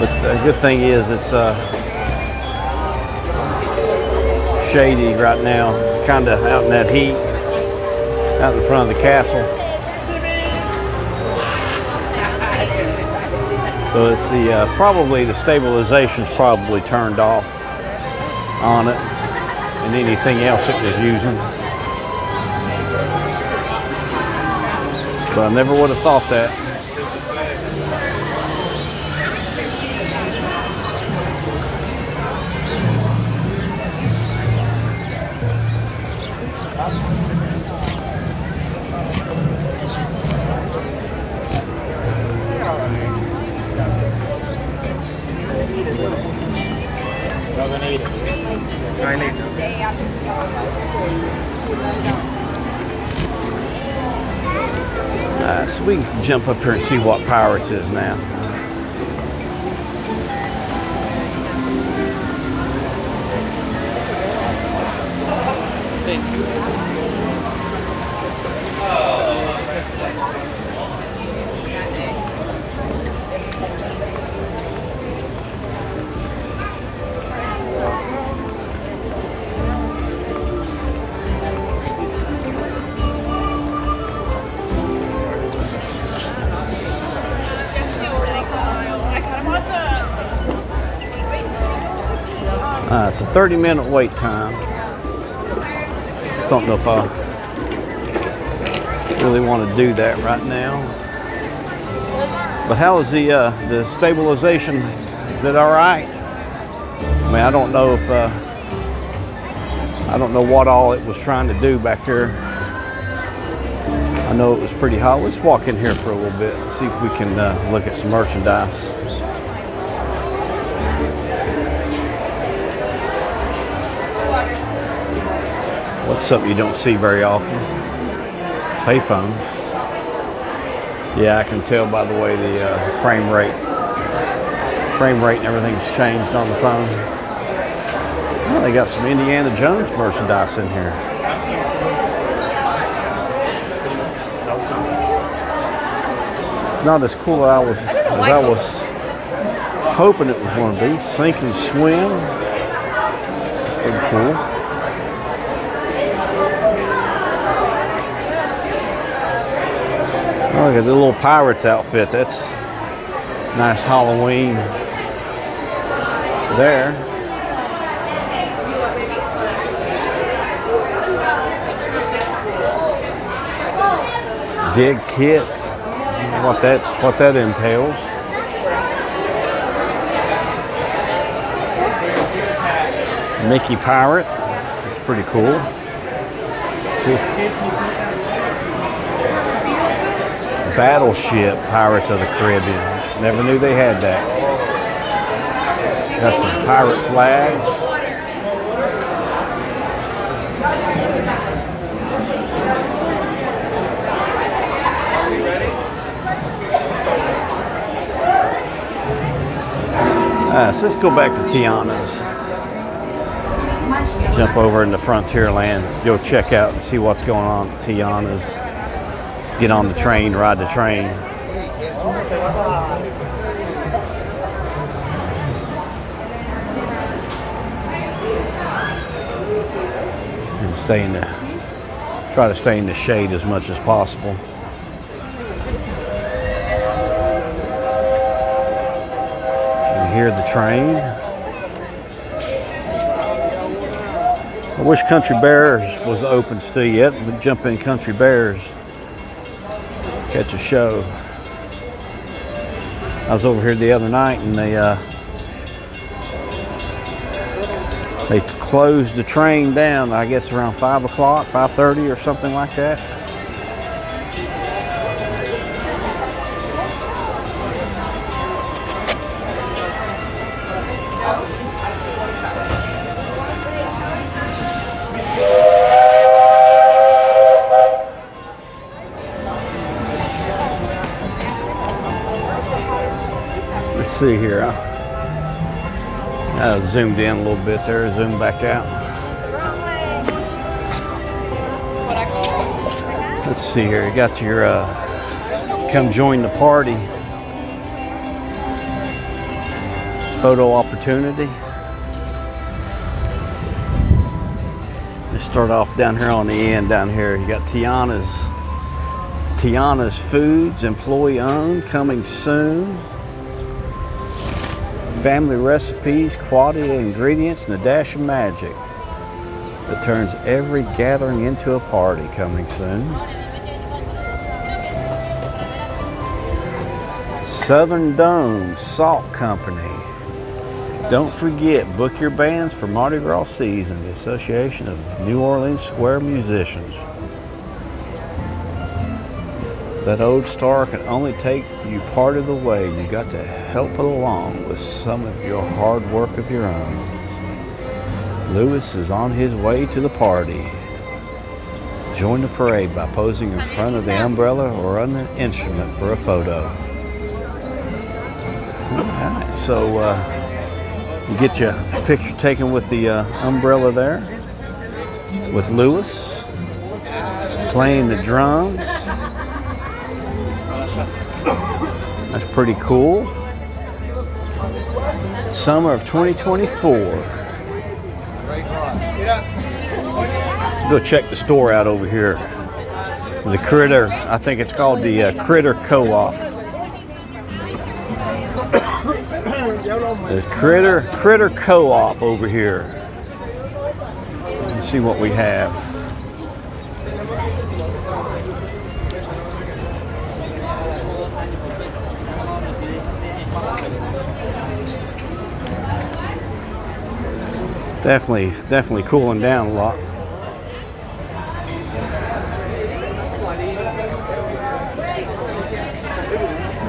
S1: But the good thing is it's shady right now. It's kind of out in that heat, out in front of the castle. So it's the probably the stabilization's probably turned off on it, and anything else it was using. But I never would have thought that. So we can jump up here and see what Pirates is now. It's a 30-minute wait time. I don't know if I really want to do that right now. But how is the stabilization? Is it all right? I mean, I don't know if I don't know what all it was trying to do back here. I know it was pretty hot. Let's walk in here for a little bit and see if we can look at some merchandise. What's something you don't see very often? Payphones. Yeah, I can tell by the way the frame rate and everything's changed on the phone. Oh, they got some Indiana Jones merchandise in here. Not as cool as I was hoping it was going to be. Sink and swim. Pretty cool. Oh, look at the little Pirates outfit. That's nice Halloween there. Dig kit. What that entails. Mickey Pirate. It's pretty cool. Battleship Pirates of the Caribbean. Never knew they had that. Got some pirate flags. So let's go back to Tiana's. Jump over into Frontierland. Go check out and see what's going on at Tiana's. Get on the train, ride the train. And try to stay in the shade as much as possible. You hear the train. I wish Country Bears was open still yet. We'd jump in Country Bears. Catch a show. I was over here the other night and they closed the train down, I guess around 5 o'clock, 5:30 or something like that. Let's see here. I zoomed in a little bit there, zoomed back out. Let's see here. You got your come join the party. photo opportunity. Let's start off down here on the end. Down here, you got Tiana's Foods, employee owned, coming soon. Family recipes, quality ingredients, and a dash of magic that turns every gathering into a party, coming soon. Southern Dome Salt Company. Don't forget, book your bands for Mardi Gras season, the Association of New Orleans Square Musicians. That old star can only take you part of the way. You got to help it along with some of your hard work of your own. Lewis is on his way to the party. Join the parade by posing in front of the umbrella or on the instrument for a photo. Alright, so you get your picture taken with the umbrella there, with Lewis playing the drums. That's pretty cool. Summer of 2024. Go check the store out over here. The Critter, I think it's called the Critter Co-op. The Critter Co-op over here. Let's see what we have. Definitely cooling down a lot.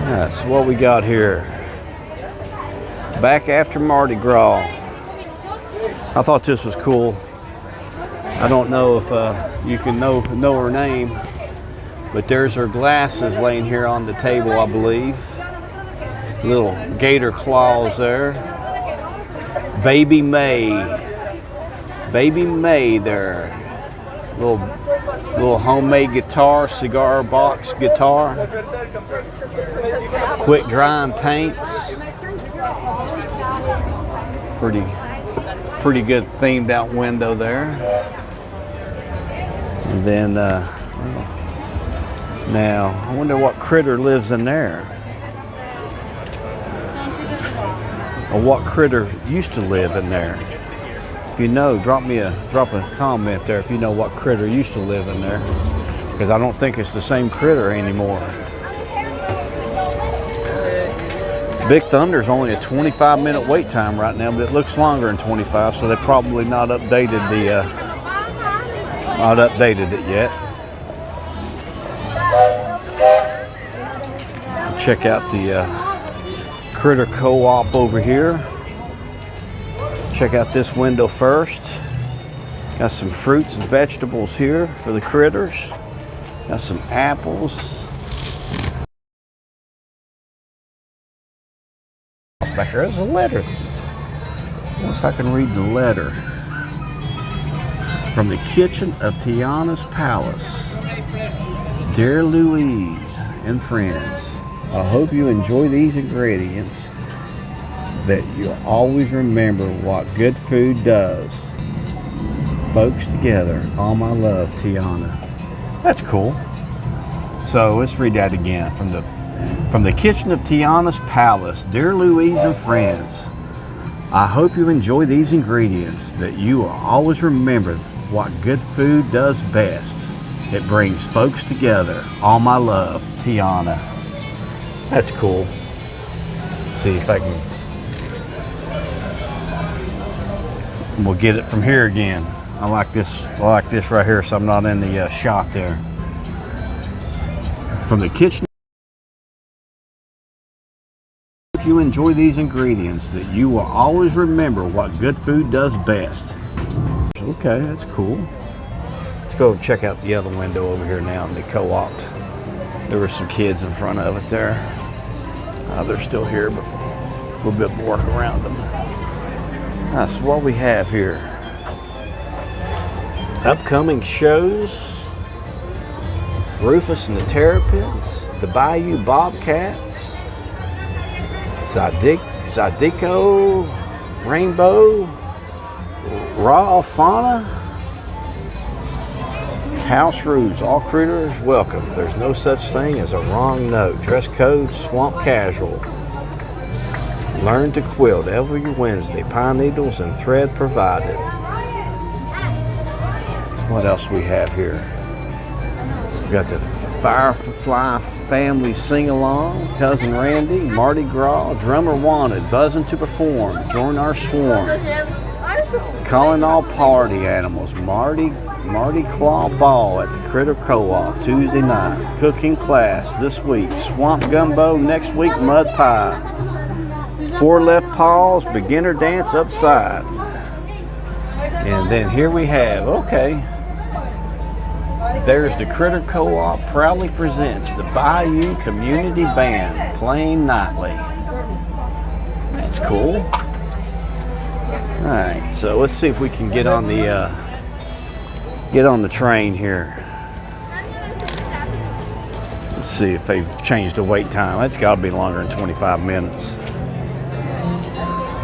S1: That's what we got here. Back after Mardi Gras. I thought this was cool. I don't know if you can know her name, but there's her glasses laying here on the table, I believe. Little gator claws there. Baby May. Baby May there. Little homemade guitar, cigar box guitar. Quick drying paints. Pretty good themed out window there. And then now I wonder what critter lives in there. Or what critter used to live in there. If you know, drop a comment there if you know what critter used to live in there, because I don't think it's the same critter anymore. Big Thunder's only a 25-minute wait time right now, but it looks longer than 25, so they probably not updated it yet. Check out the Critter Co-op over here. Check out this window first. Got some fruits and vegetables here for the critters. Got some apples. Back there, there's a letter. I wonder if I can read the letter. From the kitchen of Tiana's Palace. Dear Louise and friends, I hope you enjoy these ingredients, that you'll always remember what good food does. Folks together, all my love, Tiana. That's cool. So let's read that again. From the kitchen of Tiana's Palace, dear Louise and friends, I hope you enjoy these ingredients, that you will always remember what good food does best. It brings folks together. All my love, Tiana. That's cool. Let's see if I can. We'll get it from here again. I like this right here, so I'm not in the shot there. From the kitchen. You enjoy these ingredients, that you will always remember what good food does best. Okay, that's cool. Let's go check out the other window over here now in the Co-op. There were some kids in front of it there. They're still here, but a little bit more work around them. That's what we have here. Upcoming shows: Rufus and the Terrapins, the Bayou Bobcats, Zydeco, Rainbow, Raw Fauna, house rules. All critters welcome. There's no such thing as a wrong note. Dress code, swamp casual. Learn to quilt every Wednesday. Pine needles and thread provided. What else we have here? We got the Firefly Family Sing-Along, Cousin Randy, Mardi Gras, Drummer Wanted, Buzzing to Perform, Join Our Swarm, Calling All Party Animals, Mardi Claw Ball at the Critter Co-op, Tuesday night, Cooking Class this week, Swamp Gumbo next week, Mud Pie, 4 Left Paws, Beginner Dance Upside. And then here we have, okay, there's the Critter Co-op proudly presents the Bayou Community Band playing nightly. That's cool. All right, so let's see if we can get on the train here. Let's see if they've changed the wait time. That's got to be longer than 25 minutes.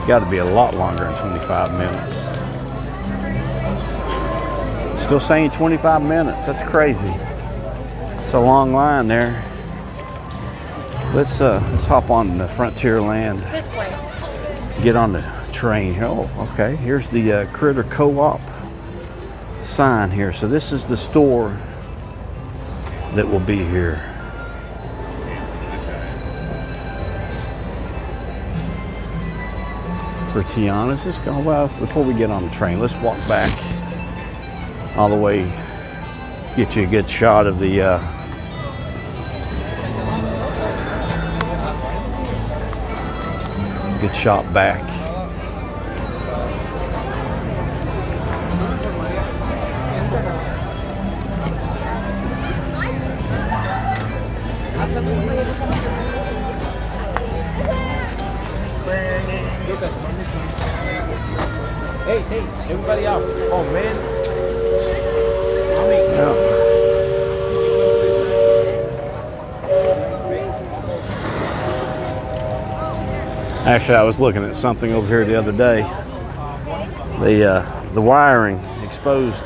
S1: Got to be a lot longer than 25 minutes. Still saying 25 minutes. That's crazy. It's a long line there. Let's hop on the Frontierland.
S2: This way.
S1: Get on the train. Oh, okay. Here's the Critter Co-op sign here. So this is the store that will be here. For Tiana's. Let's go. Well, before we get on the train, let's walk back all the way, get you a good shot of the good shot back.
S7: Hey, everybody else. Oh man.
S1: Actually, I was looking at something over here the other day. The wiring, exposed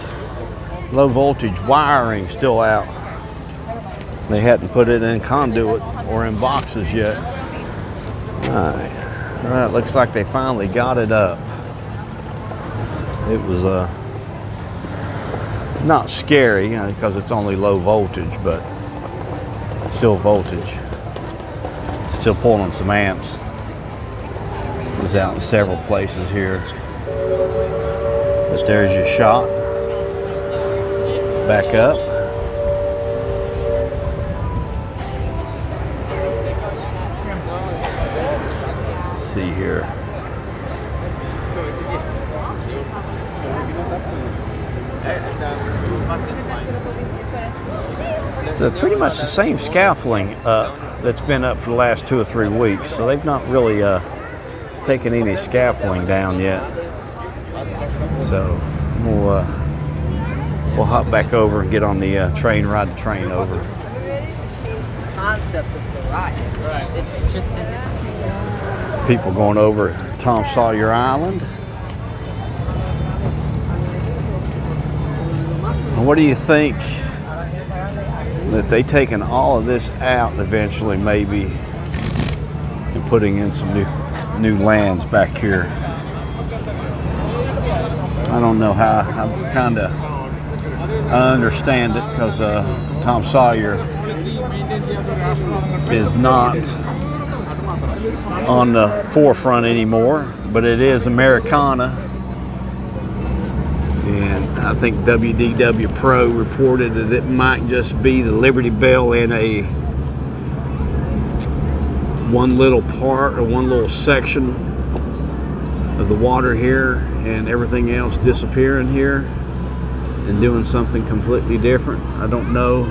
S1: low voltage wiring, still out. They hadn't put it in conduit or in boxes yet. All right, looks like they finally got it up. It was not scary, because it's only low voltage, but still voltage. Still pulling some amps. It was out in several places here. But there's your shot. Back up. Let's see here. It's pretty much the same scaffolding up that's been up for the last 2 or 3 weeks. So they've not really taken any scaffolding down yet. So we'll hop back over and get on the train, ride the train over.
S8: Concept of the ride. Right. It's just
S1: People going over Tom Sawyer Island. What do you think that they taking all of this out eventually, maybe, and putting in some new lands back here? I don't know how. I understand it because Tom Sawyer is not on the forefront anymore, but it is Americana. And I think WDW Pro reported that it might just be the Liberty Bell in one little part or one little section of the water here, and everything else disappearing here and doing something completely different. I don't know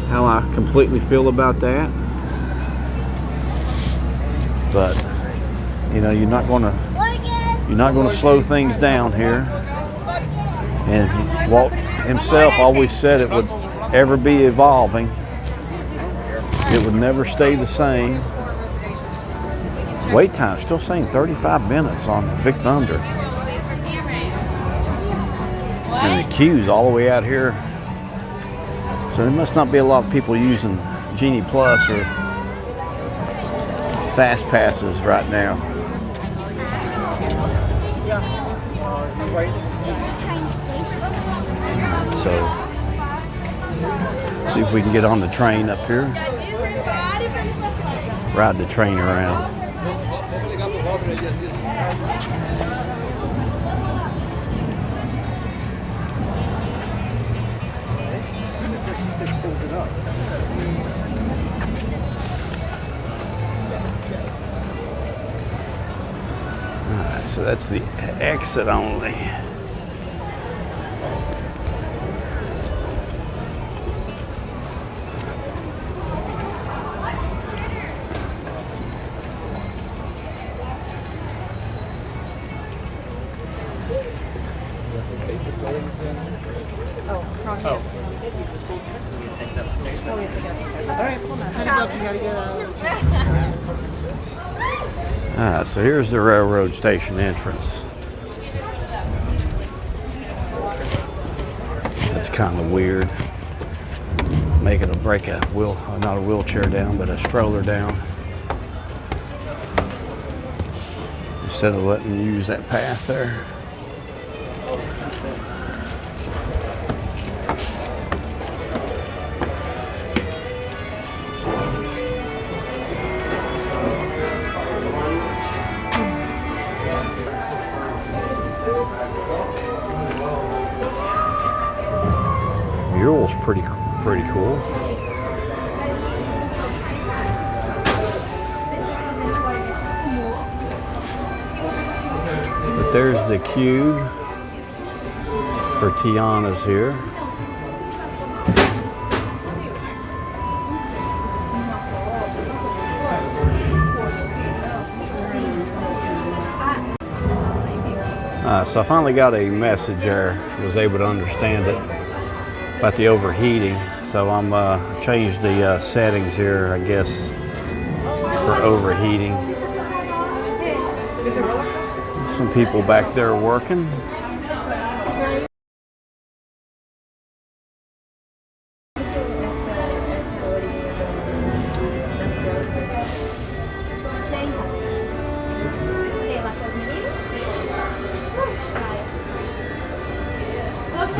S1: how I completely feel about that, but you're not going to slow things down here. And Walt himself always said it would ever be evolving. It would never stay the same. Wait time, still saying 35 minutes on Big Thunder. And the queue's all the way out here. So there must not be a lot of people using Genie Plus or Fast Passes right now. So, see if we can get on the train up here. Ride the train around. Alright, so that's the exit only. So here's the railroad station entrance. That's kind of weird. Making a break a wheel, not a wheelchair down, but a stroller down. Instead of letting you use that path there. Mural's pretty cool. But there's the queue for Tiana's here. So I finally got a message there. Was able to understand it about the overheating. So I'm changed the settings here, I guess, for overheating. Some people back there working.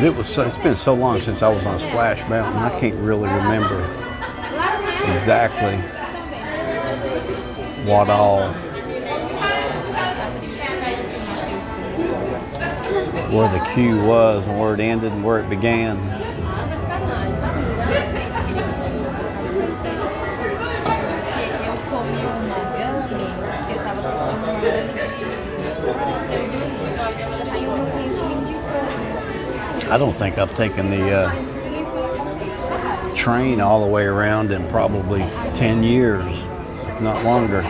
S1: But it's been so long since I was on Splash Mountain, I can't really remember exactly what all, where the queue was and where it ended and where it began. I don't think I've taken the train all the way around in probably 10 years, if not longer.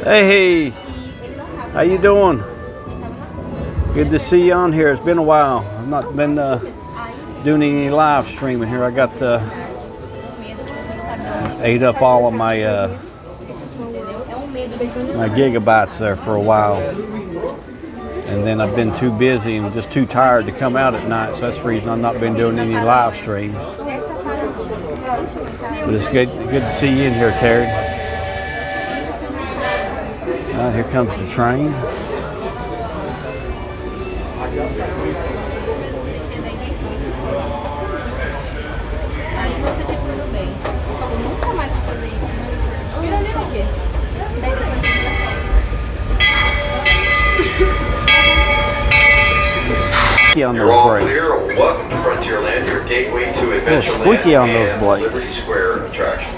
S1: Hey, how you doing? Good to see you on here. It's been a while. I've not been doing any live streaming here. I got ate up all of my my gigabytes there for a while, and then I've been too busy and just too tired to come out at night. So that's the reason I've not been doing any live streams. But it's good to see you in here, Terry. Here comes the train. On those brakes.
S9: Welcome to Frontierland, your gateway to
S1: a little squeaky on those brakes.
S9: Liberty Square attraction.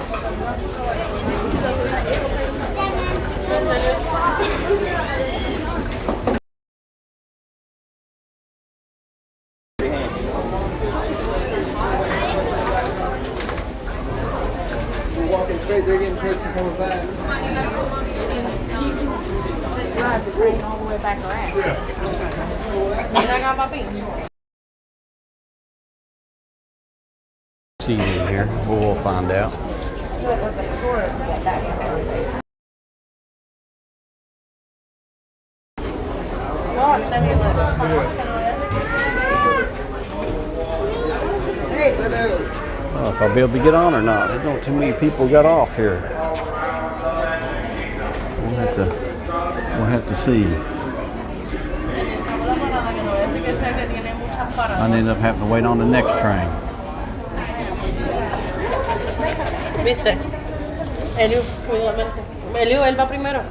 S2: Ride the train all the way back around.
S1: See you here. We'll find out. Oh, if I'll be able to get on or not. I don't too many people got off here. We'll have to see. I end up having to wait on the next train.
S10: ¿Viste? Eliu, cuidadamente. Eliu, él va primero.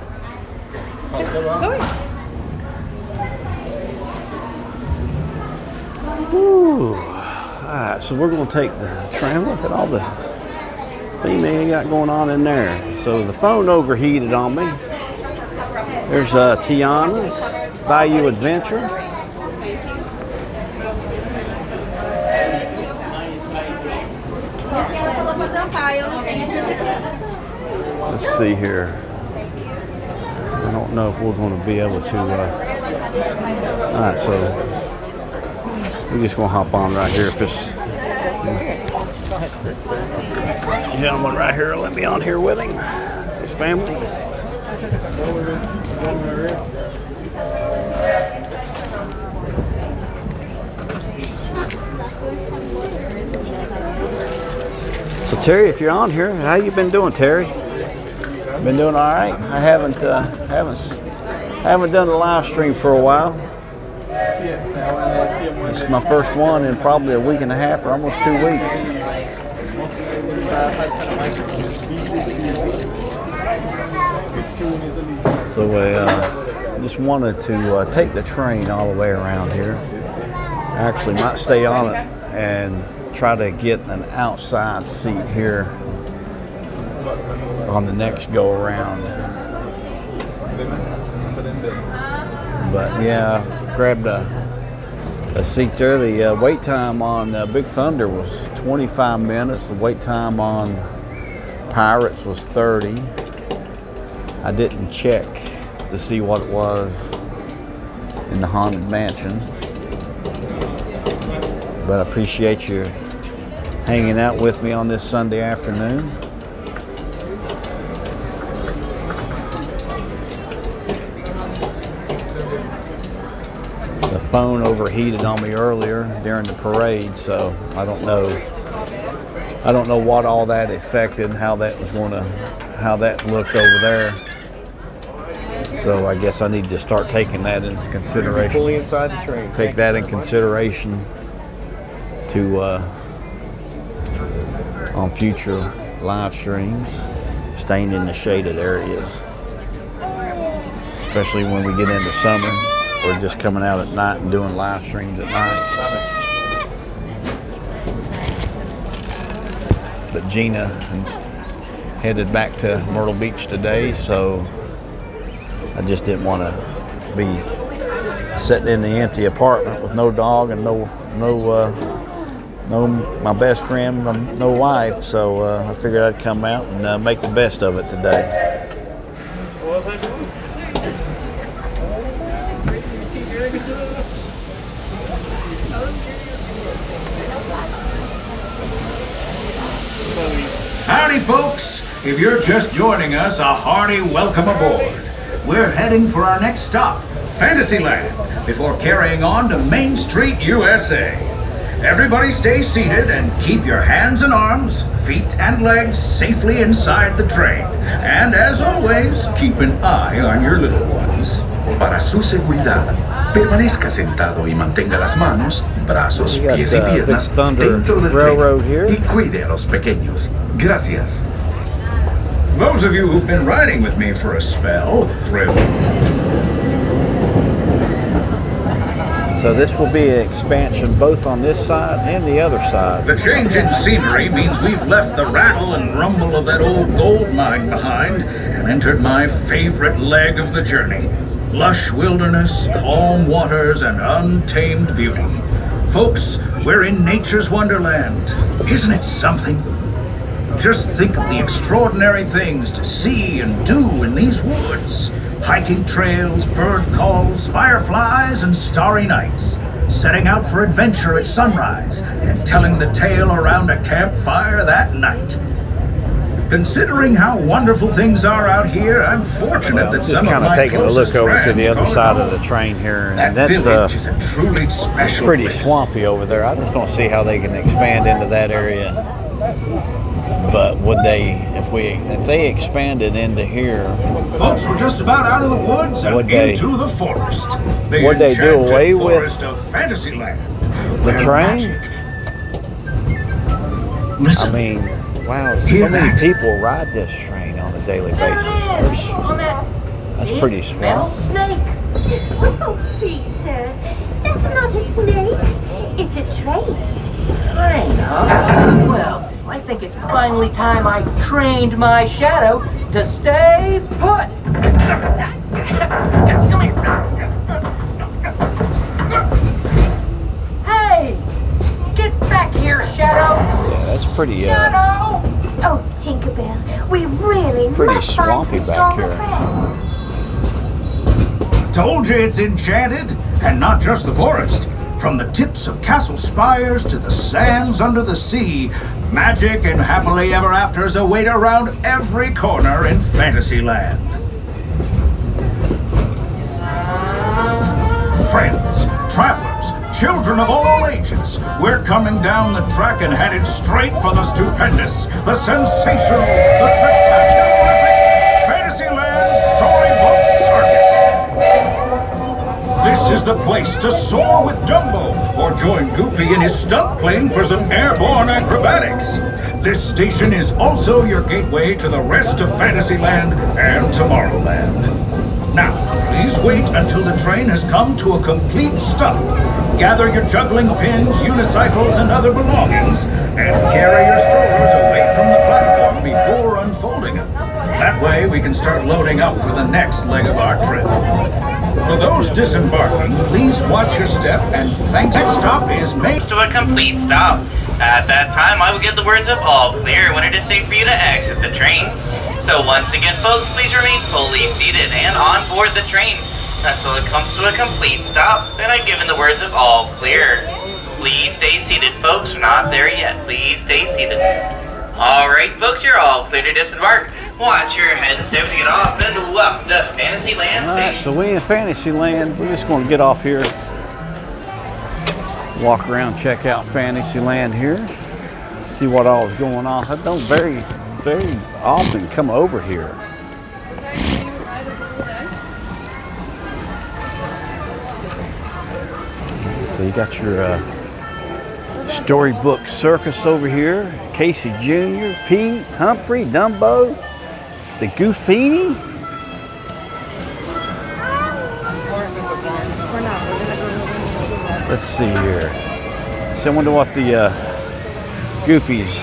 S1: Woo. Alright, so we're going to take the train. Look at all the thing they got going on in there. So the phone overheated on me. There's Tiana's Bayou Adventure. Let's see here. I don't know if we're going to be able to. Alright, so we're just going to hop on right here. If this gentleman right here will let me on here with him, his family. So Terry, if you're on here, how you been doing, Terry? Been doing all right. I haven't done a live stream for a while. This is my first one in probably a week and a half or almost 2 weeks. So I just wanted to take the train all the way around here. I actually might stay on it and try to get an outside seat here on the next go around. But yeah, I grabbed a seat there. The wait time on Big Thunder was 25 minutes. The wait time on Pirates was 30. I didn't check to see what it was in the Haunted Mansion. But I appreciate you hanging out with me on this Sunday afternoon. The phone overheated on me earlier during the parade, so I don't know what all that affected, how that looked over there. So I guess I need to start taking that into consideration.
S6: Fully inside the train.
S1: Take that in consideration to on future live streams, staying in the shaded areas, especially when we get into summer. We're just coming out at night and doing live streams at night. But Gina headed back to Myrtle Beach today, so I just didn't want to be sitting in the empty apartment with no dog and no my best friend, no wife. So I figured I'd come out and make the best of it today.
S5: Howdy, folks. If you're just joining us, a hearty welcome aboard. We're heading for our next stop, Fantasyland, before carrying on to Main Street, USA. Everybody stay seated and keep your hands and arms, feet and legs safely inside the train. And as always, keep an eye on your little ones. Para su seguridad, permanezca sentado y mantenga las manos, brazos, pies y piernas dentro del tren y cuide a los pequeños. Gracias. Those of you who've been riding with me for a spell, thrill.
S1: So this will be an expansion both on this side and the other side.
S5: The change in scenery means we've left the rattle and rumble of that old gold mine behind and entered my favorite leg of the journey. Lush wilderness, calm waters, and untamed beauty. Folks, we're in nature's wonderland. Isn't it something? Just think of the extraordinary things to see and do in these woods. Hiking trails, bird calls, fireflies, and starry nights. Setting out for adventure at sunrise and telling the tale around a campfire that night. Considering how wonderful things are out here, I'm fortunate that
S1: Just
S5: some of
S1: kind of
S5: my
S1: taking a
S5: closest
S1: look over to
S5: friends
S1: the other
S5: call it
S1: side of
S5: home.
S1: the train here, and
S5: That
S1: that's
S5: village is a truly special
S1: pretty
S5: place.
S1: swampy over there. I just don't see how they can expand into that area. But would they, if they expanded into here,
S5: Folks, we're just about out of the woods and
S1: Would they-
S5: into the forest. The
S1: would they do
S5: enchanted
S1: away with
S5: forest of Fantasyland.
S1: the
S5: where
S1: train?
S5: magic- Listen,
S1: I mean, wow, so
S5: Hear
S1: many
S5: that?
S1: people ride this train on a daily basis. That's pretty swamp.
S2: Oh, Peter, that's not a snake. It's a train.
S8: Train, huh? Well, I think it's finally time I trained my shadow to stay put. Come here. Hey! Get back here, Shadow!
S1: Yeah, that's pretty,
S8: Shadow!
S2: Oh, Tinkerbell, we really
S1: Pretty
S2: must find
S1: swampy
S2: some
S1: back
S2: stronger
S1: here.
S2: thread.
S5: told you it's enchanted, and not just the forest. From the tips of castle spires to the sands under the sea, magic and happily ever afters await around every corner in Fantasyland. Friends, travelers, children of all ages, we're coming down the track and headed straight for the stupendous, the sensational, the spectacular, epic Fantasyland Storybook Circus. This is the place to soar with Dumbo, or join Goofy in his stunt plane for some airborne acrobatics. This station is also your gateway to the rest of Fantasyland and Tomorrowland. Now, please wait until the train has come to a complete stop. Gather your juggling pins, unicycles, and other belongings, and carry your strollers away from the platform before unfolding them. That way, we can start loading up for the next leg of our trip. For those disembarking, please watch your step, and thanks. Next stop is Main.
S11: To a complete stop. At that time, I will give the words of all clear when it is safe for you to exit the train. So once again, folks, please remain fully seated and on board the train until it comes to a complete stop, and I've given the words of all clear. Please stay seated, folks. We're not there yet. Please stay seated. Alright, folks, you're all clear to disembark. Watch your head and steps to get off, and welcome to Fantasyland
S1: Alright,
S11: Station.
S1: so we in Fantasyland. We're just going to get off here, walk around, check out Fantasyland here, see what all is going on. I don't very often come over here. So you got your Storybook Circus over here. Casey Jr., Pete, Humphrey, Dumbo, the Goofini. Let's see here. So I wonder what the Goofy's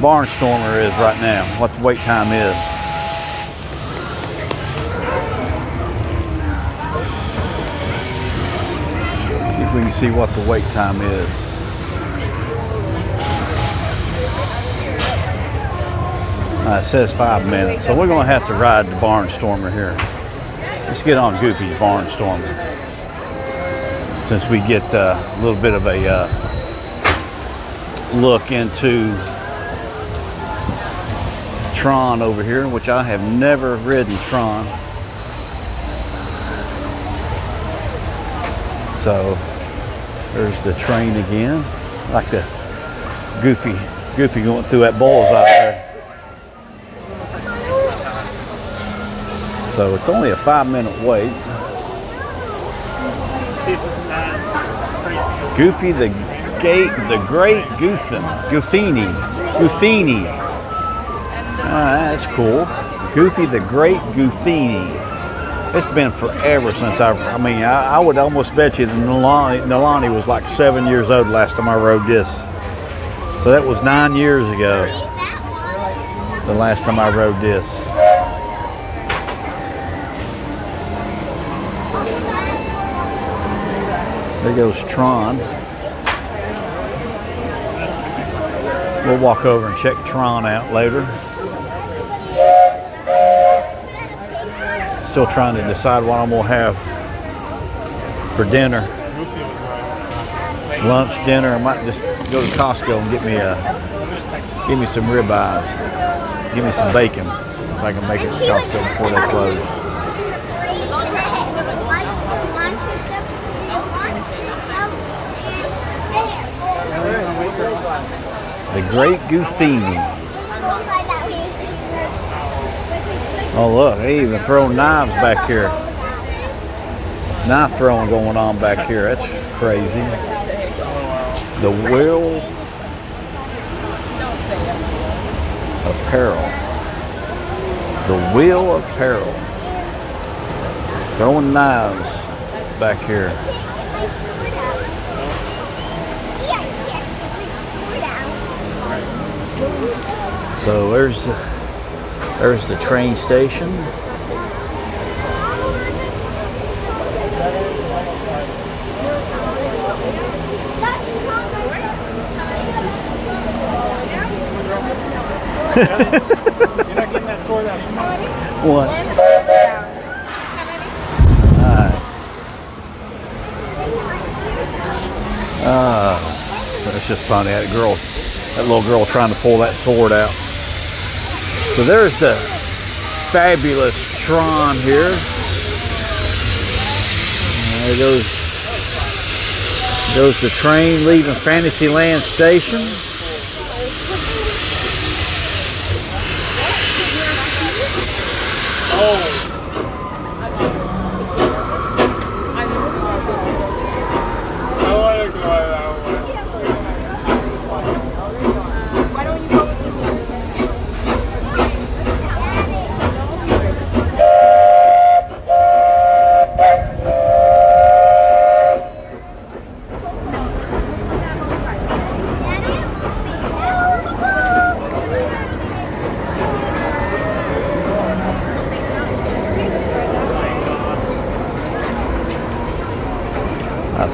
S1: Barnstormer is right now, what the wait time is. See if we can see what the wait time is. It says 5 minutes, so we're going to have to ride the Barnstormer here. Let's get on Goofy's Barnstormer, since we get a little bit of a look into Tron over here, which I have never ridden Tron. So there's the train again, like the Goofy going through that bullseye there. So it's only a 5-minute wait. Goofy the Great Goofini. That's cool. Goofy the Great Goofini. It's been forever since I would almost bet you that Nalani was like 7 years old last time I rode this. So that was 9 years ago, the last time I rode this. There goes Tron. We'll walk over and check Tron out later. Still trying to decide what I'm gonna have for dinner. Lunch, dinner. I might just go to Costco and get me some ribeyes. Give me some bacon if I can make it to Costco before they close. The Great Goofini. Oh look, they even throw knives back here. Knife throwing going on back here. That's crazy. The Wheel of Peril. The Wheel of Peril. Throwing knives back here. So there's the train station.
S6: You're not getting that sword out.
S1: What? Alright. That's just funny. That little girl trying to pull that sword out. So there's the fabulous Tron here. There goes the train leaving Fantasyland Station.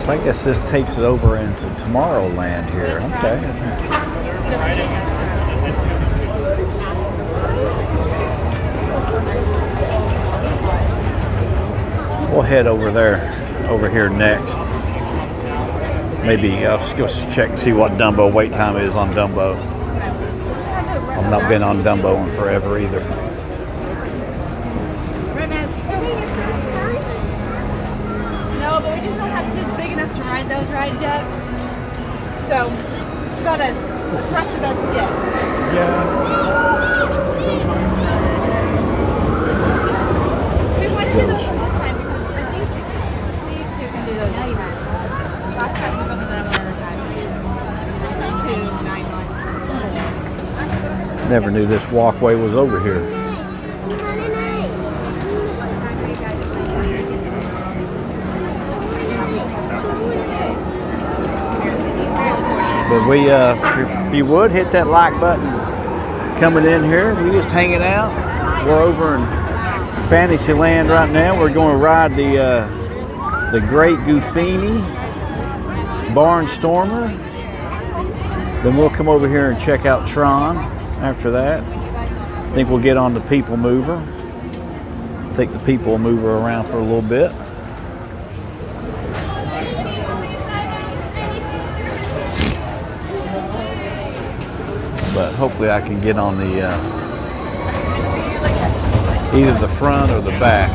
S1: I guess this takes it over into Tomorrowland here. Okay. We'll head over here next. Maybe I'll just go check and see what Dumbo wait time is on Dumbo. I've not been on Dumbo in forever either.
S12: No, but we just don't have kids big enough to ride those rides yet. So it's about as aggressive as we get.
S6: Yeah.
S12: We want to do this one this time because I think these two can do those. Last time we booked them another time. 2 9 months.
S1: Never knew this walkway was over here. But we, if you would, hit that like button. Coming in here, we just hanging out. We're over in Fantasyland right now. We're going to ride the Great Goofini Barnstormer. Then we'll come over here and check out Tron after that. I think we'll get on the People Mover. Take the People Mover around for a little bit. But hopefully I can get on the either the front or the back.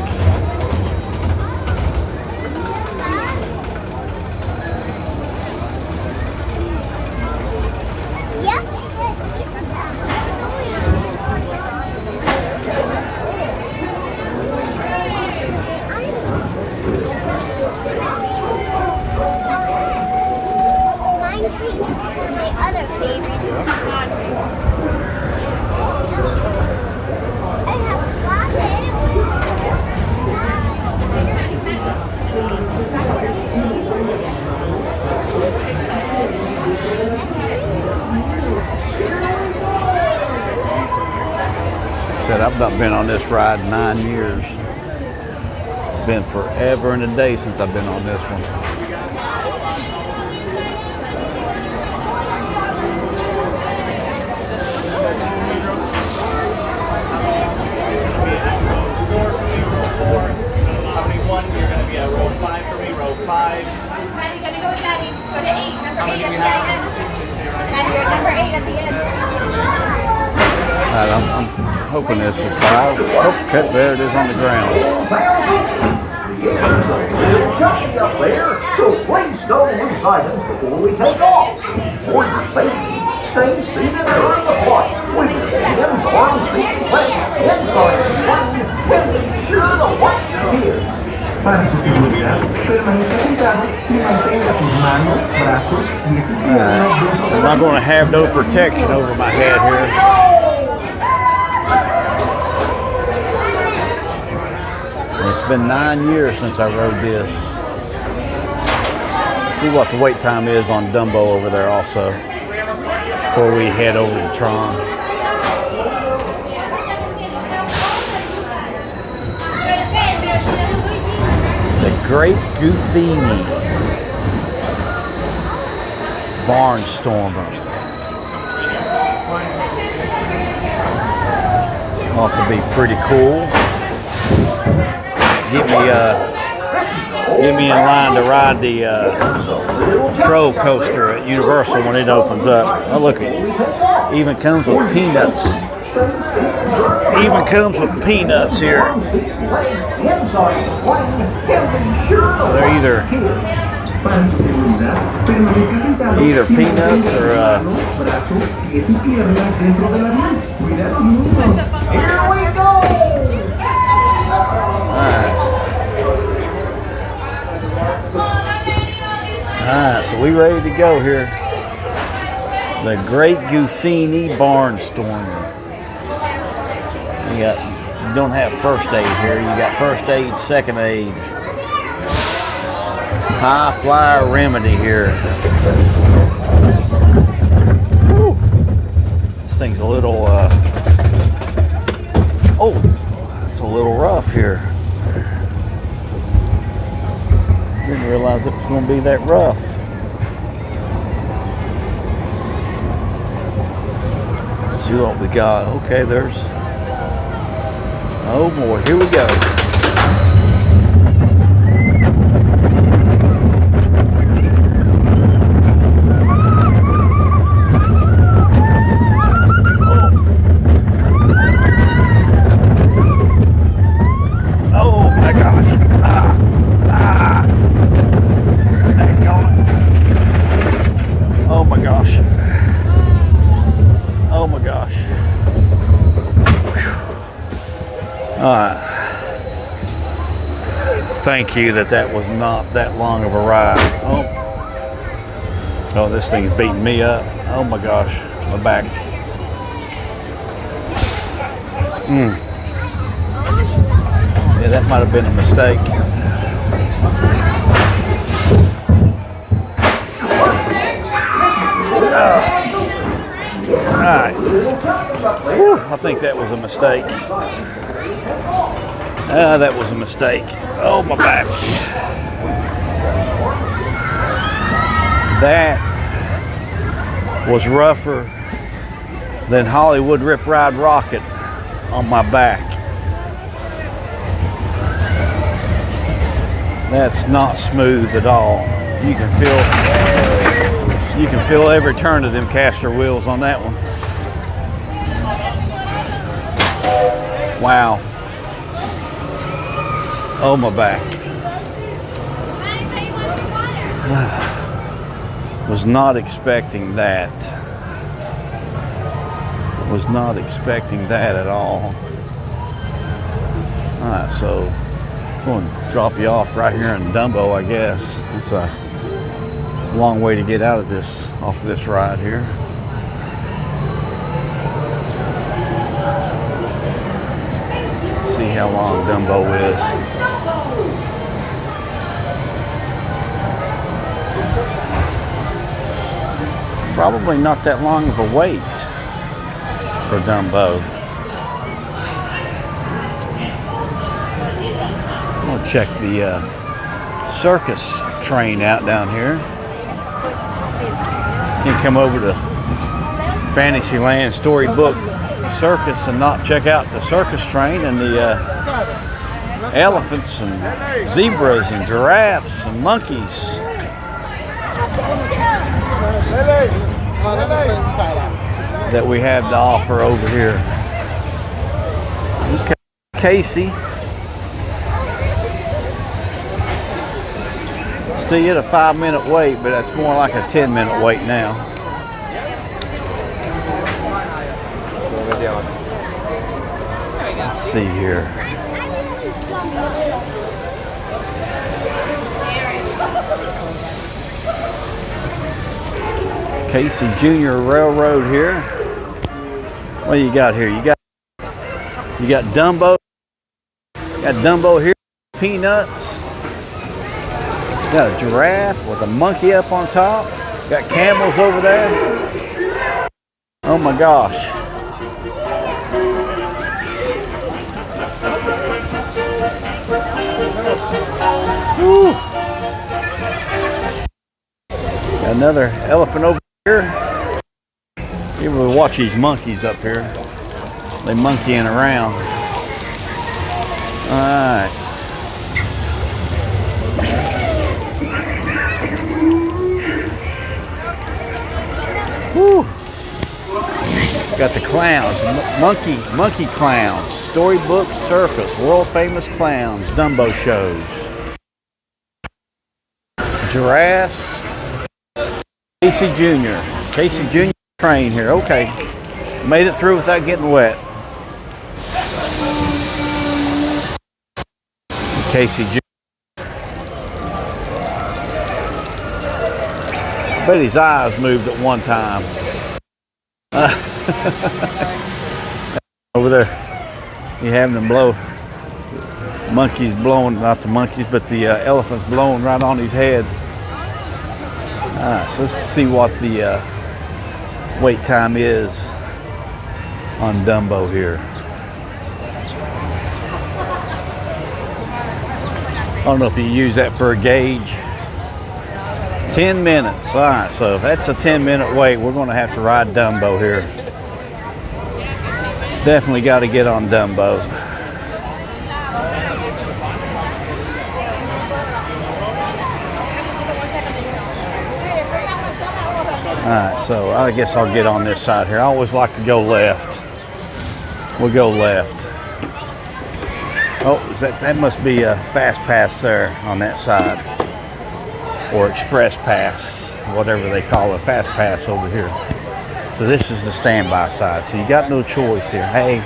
S1: I've not been on this ride in 9 years. It's been forever and a day since I've been on this one.
S7: 5.
S12: Maddie, gonna go with Daddy. Go to 8. Number 8 at the very end. Maddie, you're number 8 at the end.
S1: All right, I'm hoping this is 5. Oh, okay, there it is on the ground.
S13: Up there, so please don't lose items before we take off. For your safety, stay seated during the flight with your hands on seat belts inside the plane, making sure the light is here. Para su seguridad, permanezca sentado y mantenga sus manos, brazos y sus piernas.
S1: I'm not going to have no protection over my head here. It's been 9 years since I rode this. See what the wait time is on Dumbo over there also before we head over to Tron. The Great Goofini Barnstormer. Ought to be pretty cool. Get me in line to ride the Troll coaster at Universal when it opens up. Oh, look, it even comes with peanuts. Even comes with peanuts here. They're either peanuts or Alright, so we ready to go here. The Great Goofini Barnstormer. You don't have first aid here. You got first aid, second aid. High Flyer Remedy here. Woo. This thing's a little, oh, it's a little rough here. Didn't realize it was going to be that rough. Let's see what we got. Okay, there's, oh boy, here we go. Thank you that was not that long of a ride. Oh, this thing's beating me up. Oh my gosh, my back. Yeah, that might have been a mistake. All right. Whew, I think that was a mistake. That was a mistake. Oh, my back. That was rougher than Hollywood Rip Ride Rocket on my back. That's not smooth at all. You can feel every turn of them caster wheels on that one. Wow. Oh, my back. Was not expecting that. Was not expecting that at all. All right, so I'm going to drop you off right here in Dumbo, I guess. It's a long way to get out of this, off of this ride here. Let's see how long Dumbo is. Probably not that long of a wait for Dumbo. I'm gonna check the circus train out down here. Can't come over to Fantasyland Storybook Circus and not check out the circus train and the elephants and zebras and giraffes and monkeys that we have to offer over here. Okay, Casey. Still at a 5-minute wait, but that's more like a 10-minute wait now. Let's see here. Casey Junior Railroad here. What do you got here? You got Dumbo. You got Dumbo here. Peanuts. You got a giraffe with a monkey up on top. You got camels over there. Oh my gosh. Woo. Got another elephant over here. You ever watch these monkeys up here? They monkeying around. All right. Woo. Got the clowns, monkey clowns, Storybook Circus, world famous clowns, Dumbo shows. Giraffes. Casey Jr. train here. Okay, made it through without getting wet. Casey Jr. I bet his eyes moved at one time. Over there, you have them blow. Monkeys blowing, not the monkeys, but the elephants blowing right on his head. So let's see what the wait time is on Dumbo here. I don't know if you use that for a gauge. 10 minutes. All right, so if that's a 10-minute wait, we're going to have to ride Dumbo here. Definitely got to get on Dumbo. All right, so I guess I'll get on this side here. I always like to go left. We'll go left. Oh, that must be a fast pass there on that side. Or express pass, whatever they call it, fast pass over here. So this is the standby side. So you got no choice here. Hey,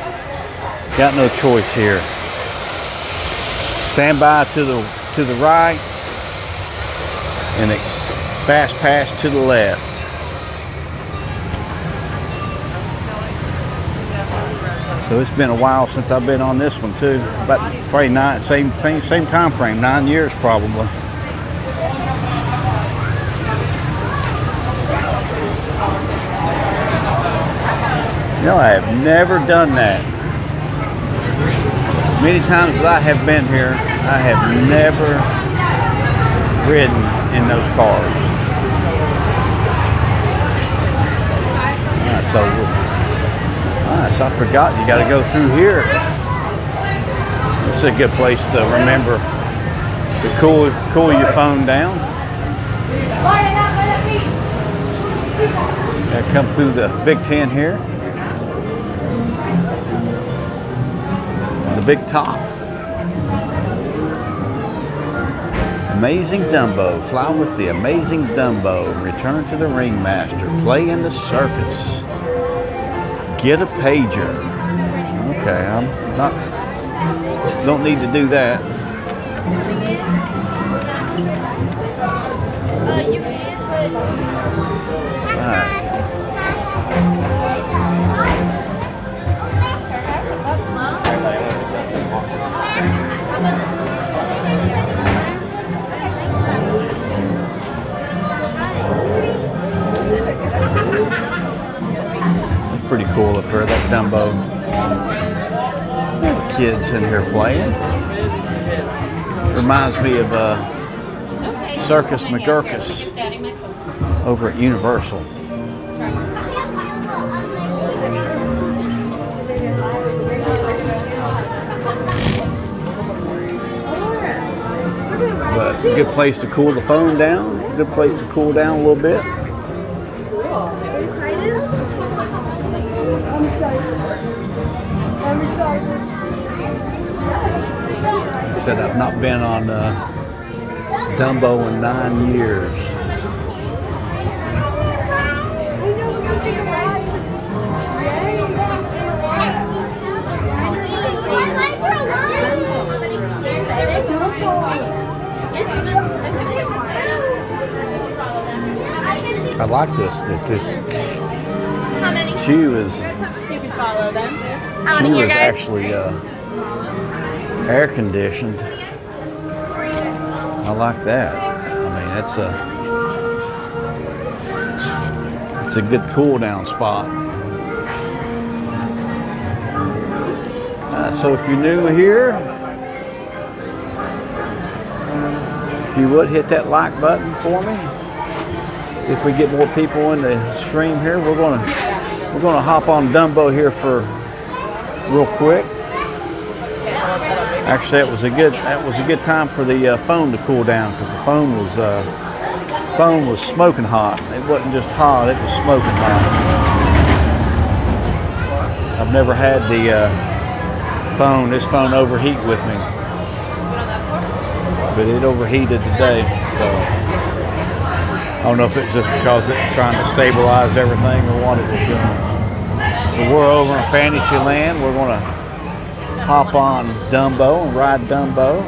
S1: got no choice here. Standby to the right, and fast pass to the left. So it's been a while since I've been on this one too. About probably same time frame, 9 years probably. You know, I have never done that. As many times as I have been here, I have never ridden in those cars. So I forgot, you got to go through here. It's a good place to remember to cool your phone down. Got to come through the Big Ten here. The big top. Amazing Dumbo. Fly with the Amazing Dumbo. Return to the Ringmaster. Play in the circus. Get a pager. Okay, don't need to do that. All right. It's pretty cool up there, that Dumbo. The kids in here playing. Reminds me of Circus McGurkus over at Universal. but a good place to cool the phone down. A good place to cool down a little bit.
S12: Are you excited? I'm excited. I'm excited.
S1: I said I've not been on Dumbo in 9 years. I like this. That this
S12: How many?
S1: queue is
S12: You can follow them. How
S1: queue
S12: many here,
S1: is
S12: guys?
S1: actually air conditioned. I like that. I mean, it's a good cool down spot. So if you're new here, if you would hit that like button for me. If we get more people in the stream here, we're gonna hop on Dumbo here for real quick. Actually, that was a good time for the phone to cool down, because the phone was smoking hot. It wasn't just hot; it was smoking hot. I've never had this phone overheat with me, but it overheated today. So I don't know if it's just because it was trying to stabilize everything or what it was doing. But we're over in Fantasyland. We're going to hop on Dumbo and ride Dumbo.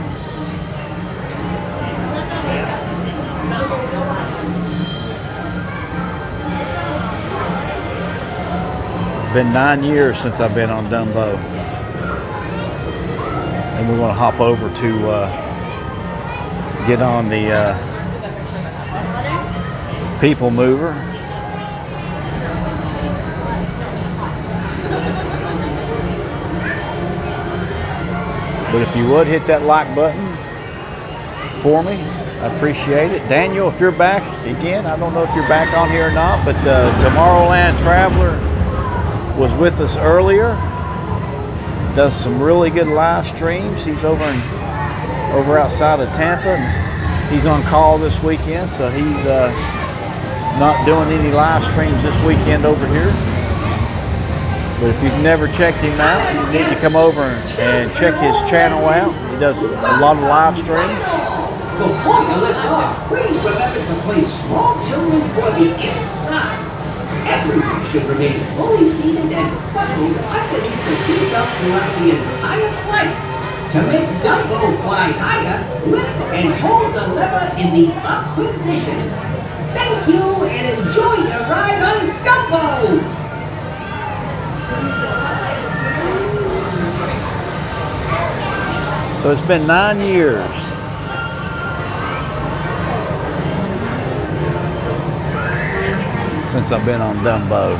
S1: Been 9 years since I've been on Dumbo. And we're going to hop over to get on the People Mover. But if you would hit that like button for me, I appreciate it. Daniel, if you're back again, I don't know if you're back on here or not, but Tomorrowland Traveler was with us earlier. Does some really good live streams. He's over outside of Tampa. And he's on call this weekend, so he's not doing any live streams this weekend over here. But if you've never checked him out, you need to come over and check his channel out. He does a lot of live streams.
S14: Before you lift off, please remember to place small children for the inside. Everyone should remain fully seated and buckled underneath the seatbelt throughout the entire flight. To make Dumbo fly higher, lift and hold the lever in the up position. Thank you and enjoy your ride on Dumbo!
S1: So it's been 9 years. Since I've been on Dumbo.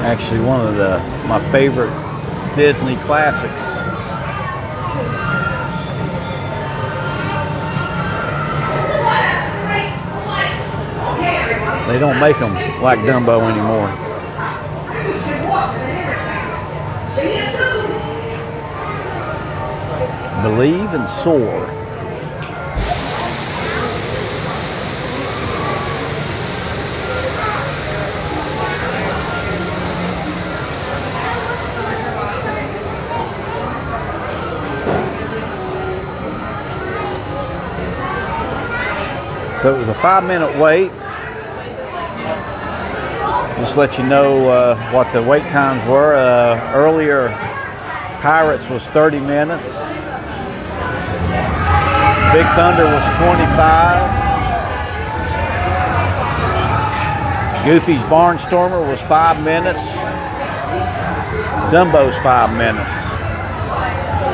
S1: Actually, one of my favorite Disney classics. They don't make them like Dumbo anymore. Believe and Soar. So it was a 5-minute wait. Just let you know what the wait times were. Earlier, Pirates was 30 minutes. Big Thunder was 25. Goofy's Barnstormer was 5 minutes. Dumbo's 5 minutes.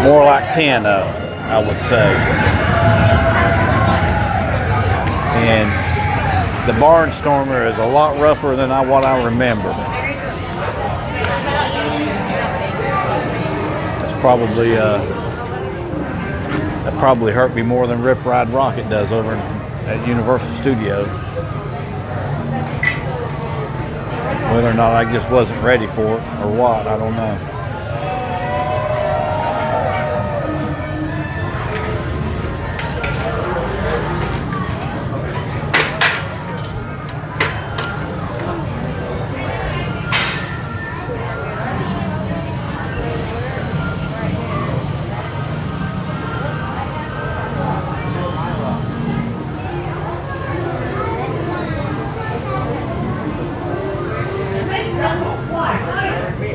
S1: More like 10, I would say. And the Barnstormer is a lot rougher than what I remember. That's probably that probably hurt me more than Rip Ride Rocket does over at Universal Studios. Whether or not I just wasn't ready for it or what, I don't know.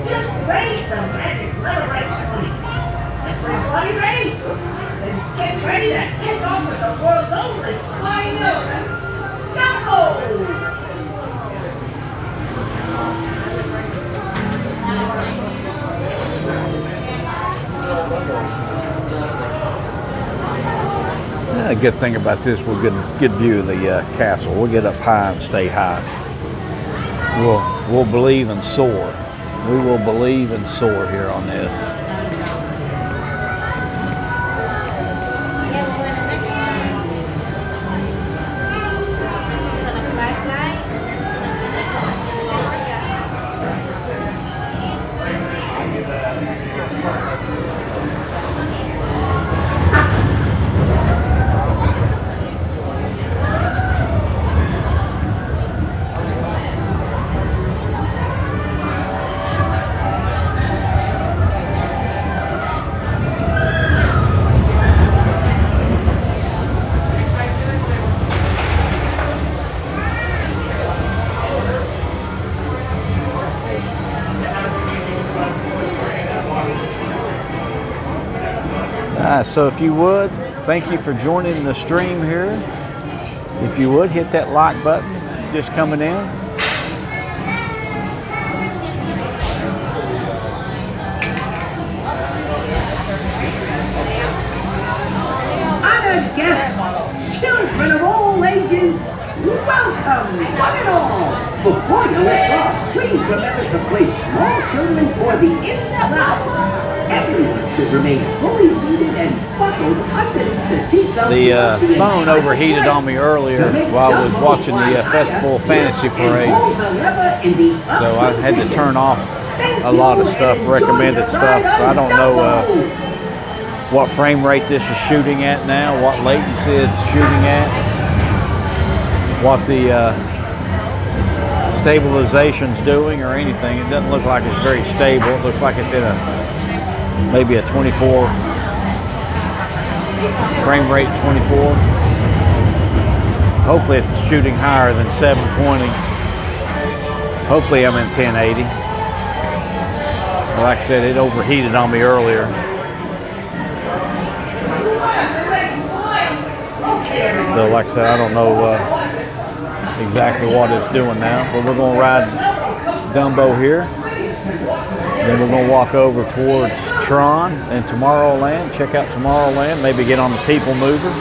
S14: Just raise the magic lever right for me. Everybody ready? Then get ready to take off with the world's only flying elephant, Dumbo!
S1: A good thing about this, we'll get a good view of the castle. We'll get up high and stay high. We'll believe and soar. We will believe and soar here on this. So if you would, thank you for joining the stream here. If you would, hit that like button just coming in.
S14: Honored guests, children of all ages, welcome, one and all. Before you lift off, please remember to place small children for the inside. Everyone should remain fully seated and buckled underneath the seatbelt.
S1: The phone overheated on me earlier while I was watching the Festival Fantasy Parade. So I had to turn off a lot of stuff, recommended stuff. So I don't know what frame rate this is shooting at now, what latency it's shooting at, what the stabilization's doing or anything. It doesn't look like it's very stable. It looks like it's in maybe a 24 frame rate, 24. Hopefully it's shooting higher than 720. Hopefully I'm in 1080. Like I said, it overheated on me earlier. So like I said, I don't know exactly what it's doing now, but we're going to ride Dumbo here. Then we're going to walk over towards Tron and Tomorrowland, check out Tomorrowland, maybe get on the People Mover.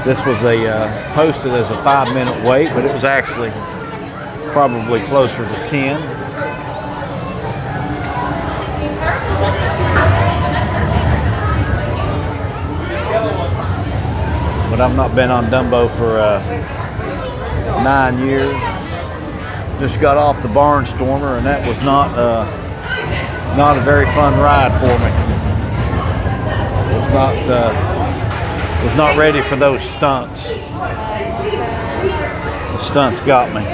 S1: This was posted as a 5-minute wait, but it was actually probably closer to 10. But I've not been on Dumbo for 9 years. Just got off the Barnstormer, and that was not a very fun ride for me. Was not ready for those stunts. The stunts got me.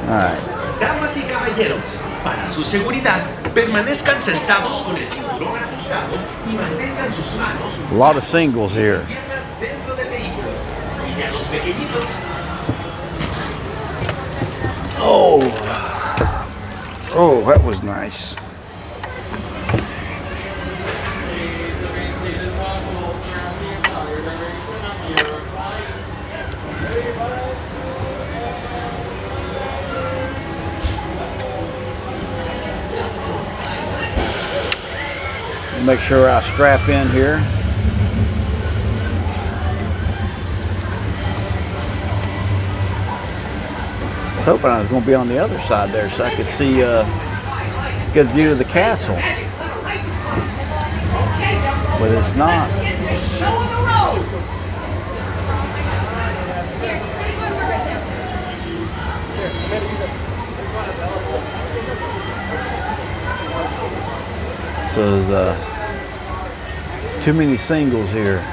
S1: All right.
S15: Damas y caballeros, para su seguridad, permanezcan sentados con el cinturón ajustado y mantengan sus manos.
S1: A lot of singles here.
S15: Dentro del vehículo. Y a los pequeñitos.
S1: Oh, that was nice. Make sure I strap in here. I was hoping I was going to be on the other side there so I could see good view of the castle, but it's not. So there's too many singles here.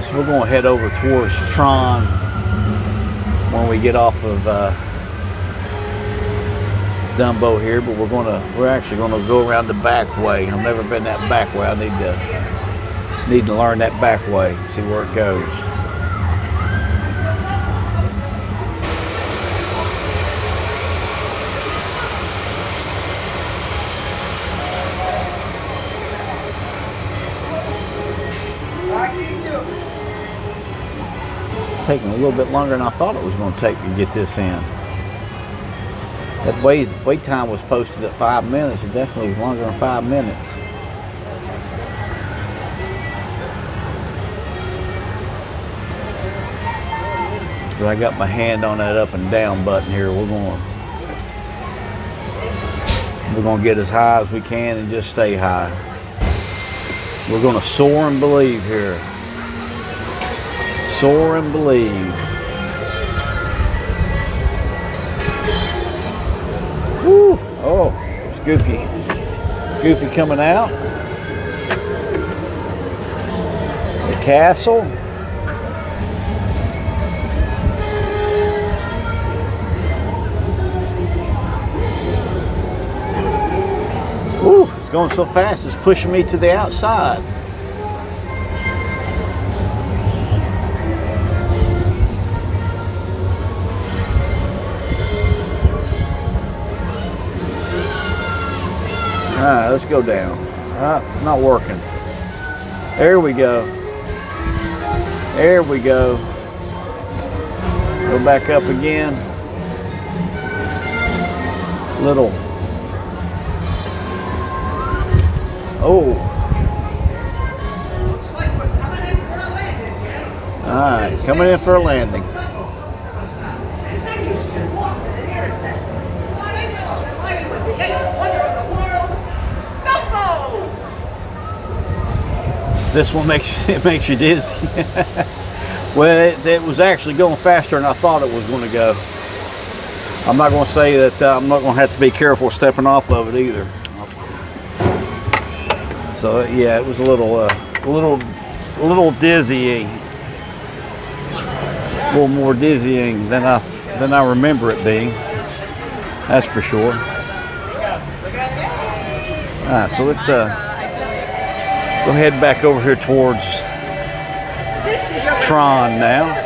S1: So we're going to head over towards Tron when we get off of Dumbo here, but we're actually going to go around the back way. I've never been that back way. I need to learn that back way, see where it goes. Taking a little bit longer than I thought it was going to take to get this in. That wait time was posted at 5 minutes. It's definitely longer than 5 minutes. But I got my hand on that up and down button here. We're going to get as high as we can and just stay high. We're going to soar and believe here. Soar and believe. Woo! Oh, it's Goofy. Goofy coming out. The castle. Woo! It's going so fast, it's pushing me to the outside. All right, let's go down. Not working. There we go. There we go. Go back up again. Little. Oh.
S14: Looks like we're coming in for a landing, gang.
S1: All right, coming in for a landing.
S14: And then you can walk to the nearest exit. Flying with the eighth wonder of the world, Dumbo!
S1: This one makes you dizzy. Well, it was actually going faster than I thought it was going to go. I'm not going to say that I'm not going to have to be careful stepping off of it either. So yeah, it was a little dizzying, a little more dizzying than I remember it being. That's for sure. All right, so let's go head back over here towards Tron now.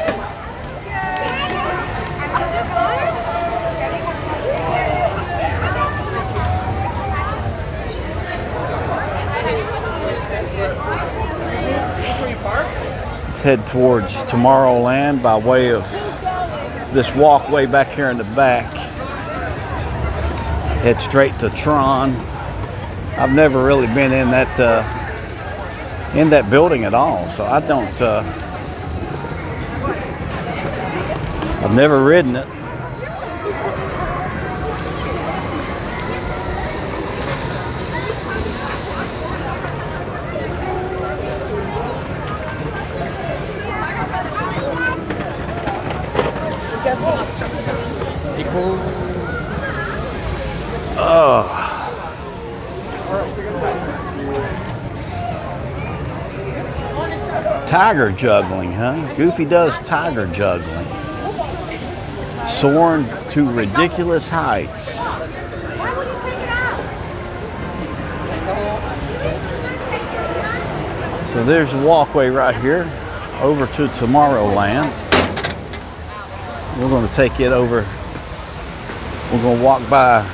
S1: Let's head towards Tomorrowland by way of this walkway back here in the back. Head straight to Tron. I've never really been in that building at all, so I don't. I've never ridden it. Oh. Tiger juggling, huh? Goofy does tiger juggling. Soaring to ridiculous heights. So there's a walkway right here over to Tomorrowland. We're going to take it over. We're going to walk by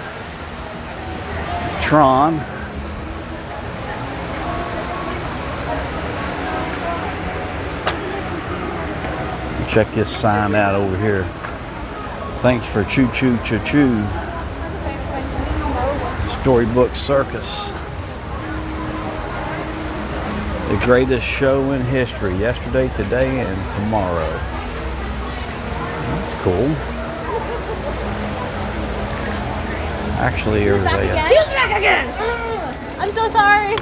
S1: Tron. Check this sign out over here. Thanks for Choo Choo Choo Choo. Storybook Circus. The greatest show in history. Yesterday, today, and tomorrow. That's cool. Actually, there's
S2: He's back again! I'm so sorry.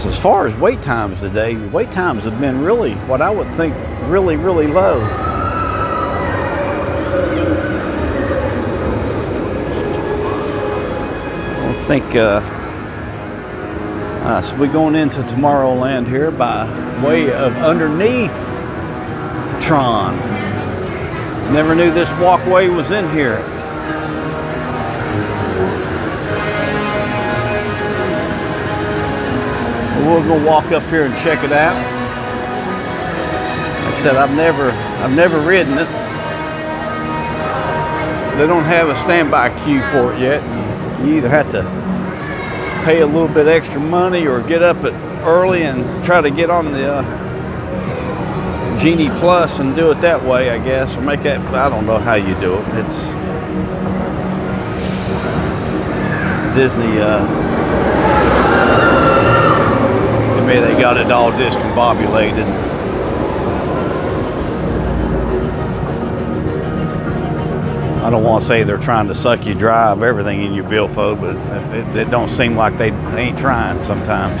S1: As far as wait times today, wait times have been really, what I would think, really, really low. I think, so we're going into Tomorrowland here by way of underneath Tron. Never knew this walkway was in here. We'll go walk up here and check it out. Like I said, I've never ridden it. They don't have a standby queue for it yet. You either have to pay a little bit extra money or get up early and try to get on the Genie Plus and do it that way, I guess, or make that. I don't know how you do it. It's Disney. Maybe they got it all discombobulated. I don't want to say they're trying to suck you dry of everything in your billfold, but it don't seem like they ain't trying sometimes.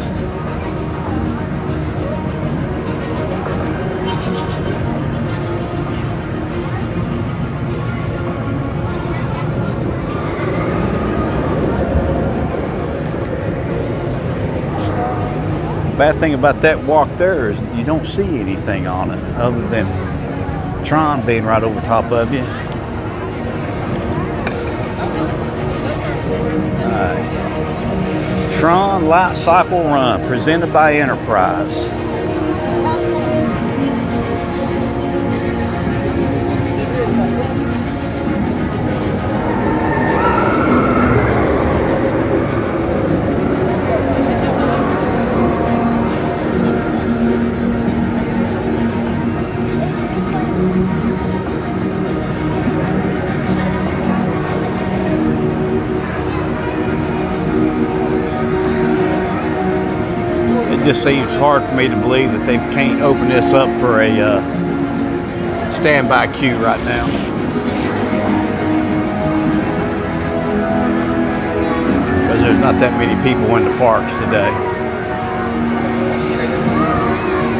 S1: Bad thing about that walk there is you don't see anything on it other than Tron being right over top of you. Tron Light Cycle Run presented by Enterprise. It just seems hard for me to believe that they can't open this up for a standby queue right now. Because there's not that many people in the parks today.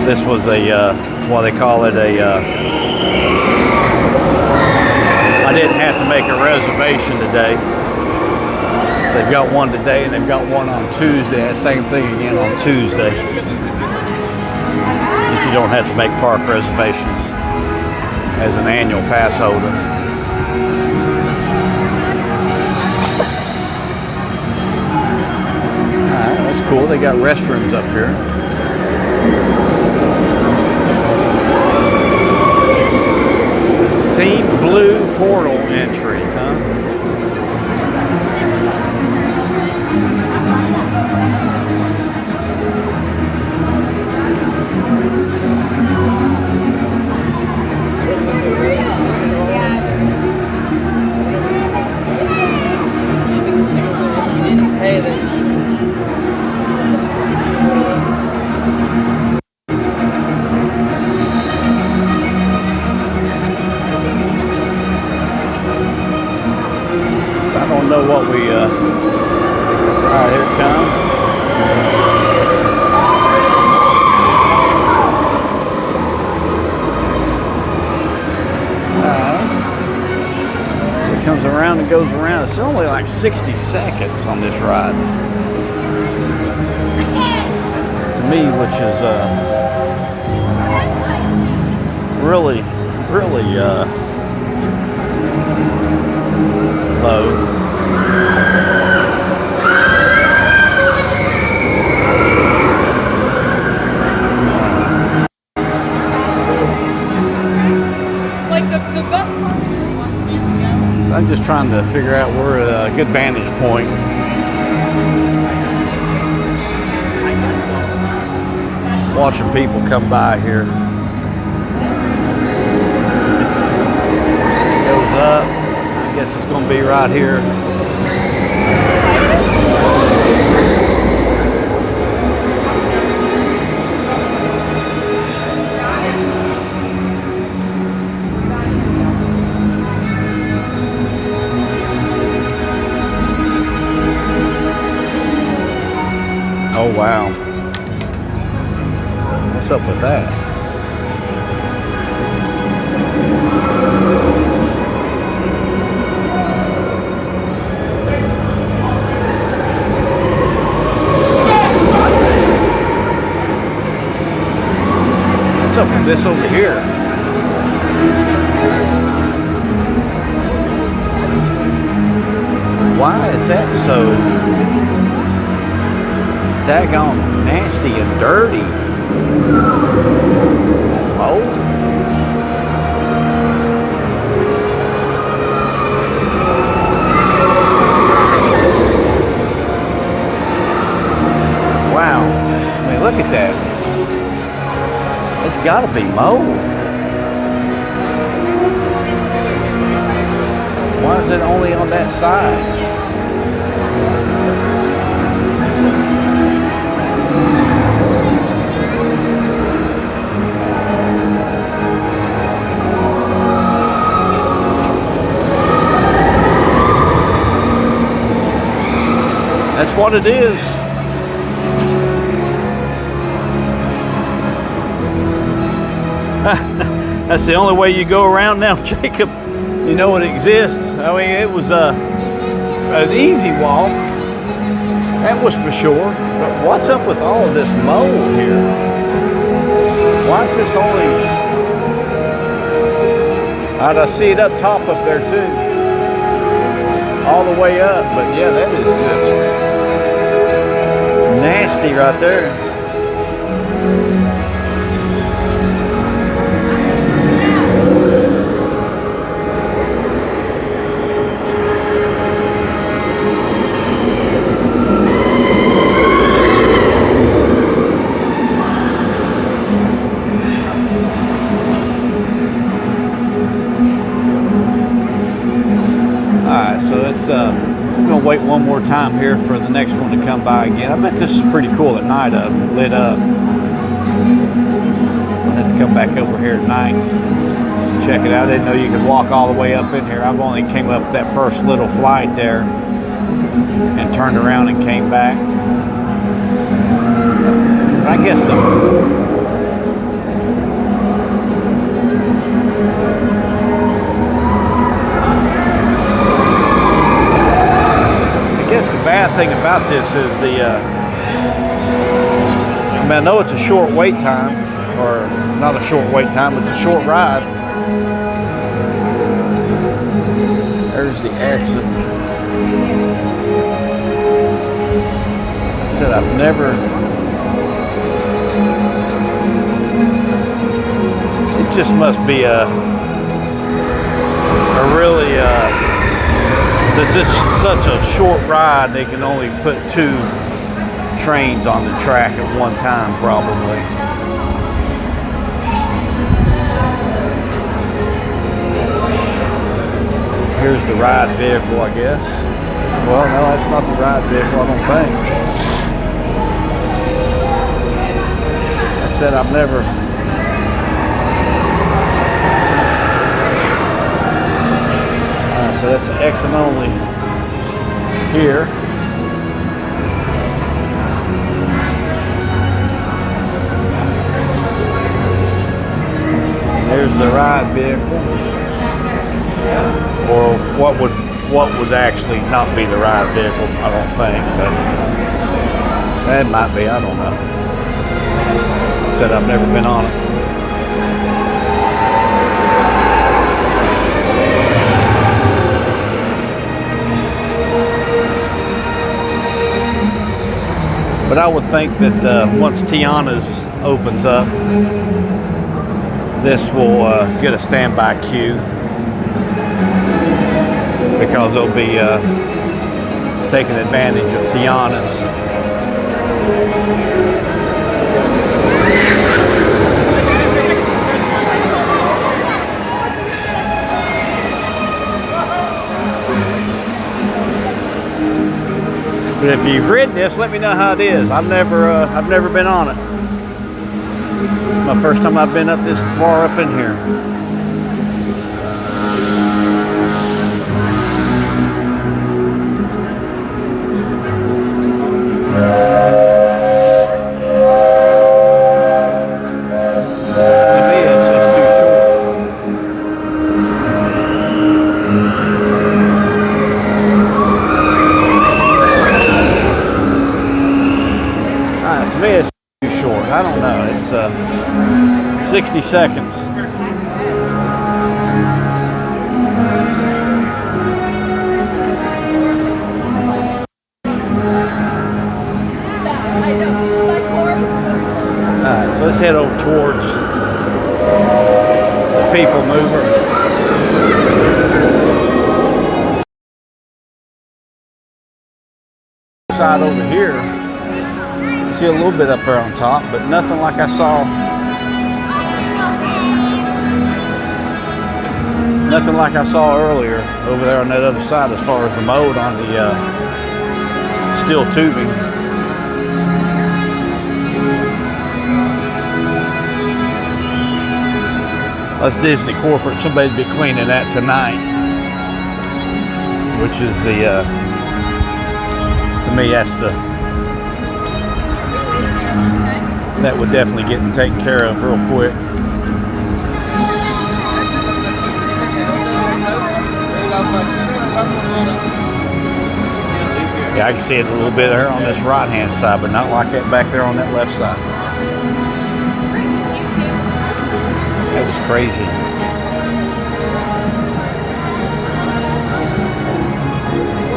S1: This was a, what they call it, I didn't have to make a reservation today. They've got one today and they've got one on Tuesday. That same thing again on Tuesday. But you don't have to make park reservations as an annual pass holder. Alright, that's cool. They got restrooms up here. Team Blue portal entry, huh?
S10: Hey there.
S1: So I don't know what we, all right, here it comes. So it comes around and goes around. It's only like 60 seconds on this ride. To me, which is really, really low. So I'm just trying to figure out where a good vantage point. Watching people come by here. Goes up. I guess it's going to be right here. Oh wow. What's up with that? What's up with this over here? Why is that so daggone nasty and dirty? Mold? Wow. I mean, look at that. It's gotta be mold. Why is it only on that side? That's what it is. That's the only way you go around now, Jacob. You know it exists. I mean, it was an easy walk. That was for sure. But what's up with all of this mold here? Why is this only... I see it up top up there too. All the way up. But yeah, that is just nasty right there. I'm gonna wait one more time here for the next one to come by again. I bet this is pretty cool at night, lit up. I'll have to come back over here at night, check it out. I didn't know you could walk all the way up in here. I've only came up that first little flight there and turned around and came back. But I guess the bad thing about this is I mean, I know it's a short wait time, or not a short wait time, but it's a short ride. There's the exit. I said I've never... It just must be a really... It's just such a short ride, they can only put 2 trains on the track at one time, probably. Here's the ride vehicle, I guess. Well, no, that's not the ride vehicle, I don't think. I said I've never... So that's the exit only here. There's the ride vehicle, or what would actually not be the ride vehicle, I don't think, but that might be, I don't know. Like I said, I've never been on it. But I would think that once Tiana's opens up, this will get a standby queue. because they'll be taking advantage of Tiana's. But if you've ridden this, let me know how it is. I've never been on it. It's my first time I've been up this far up in here. To me, it's too short. I don't know. It's 60 seconds. Alright, so let's head over towards the People Mover. Side over here. See a little bit up there on top, but nothing like I saw. Nothing like I saw earlier over there on that other side as far as the mode on the steel tubing. That's Disney corporate. Somebody'd be cleaning that tonight, which is the to me that's the. That would definitely get taken care of real quick. Yeah, I can see it a little bit there on this right-hand side, but not like that back there on that left side. That was crazy.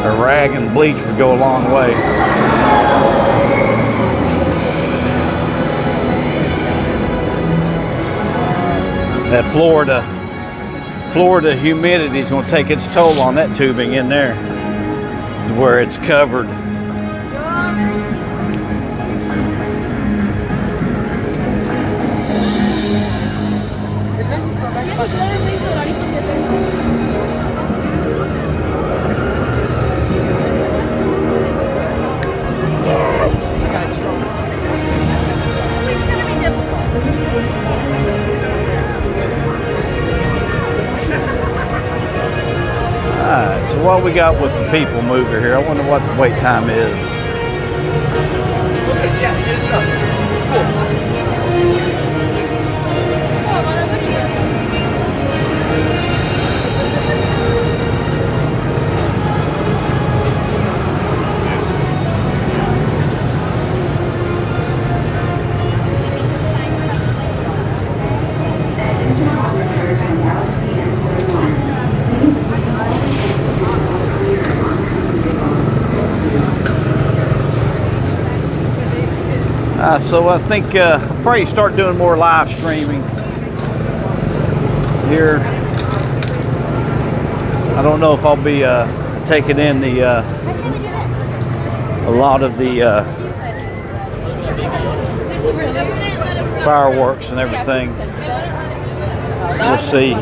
S1: A rag and bleach would go a long way. That Florida humidity is going to take its toll on that tubing in there to where it's covered. So what we got with the People Mover here, I wonder what the wait time is. So I think I'll probably start doing more live streaming here. I don't know if I'll be taking in the a lot of the fireworks and everything. We'll see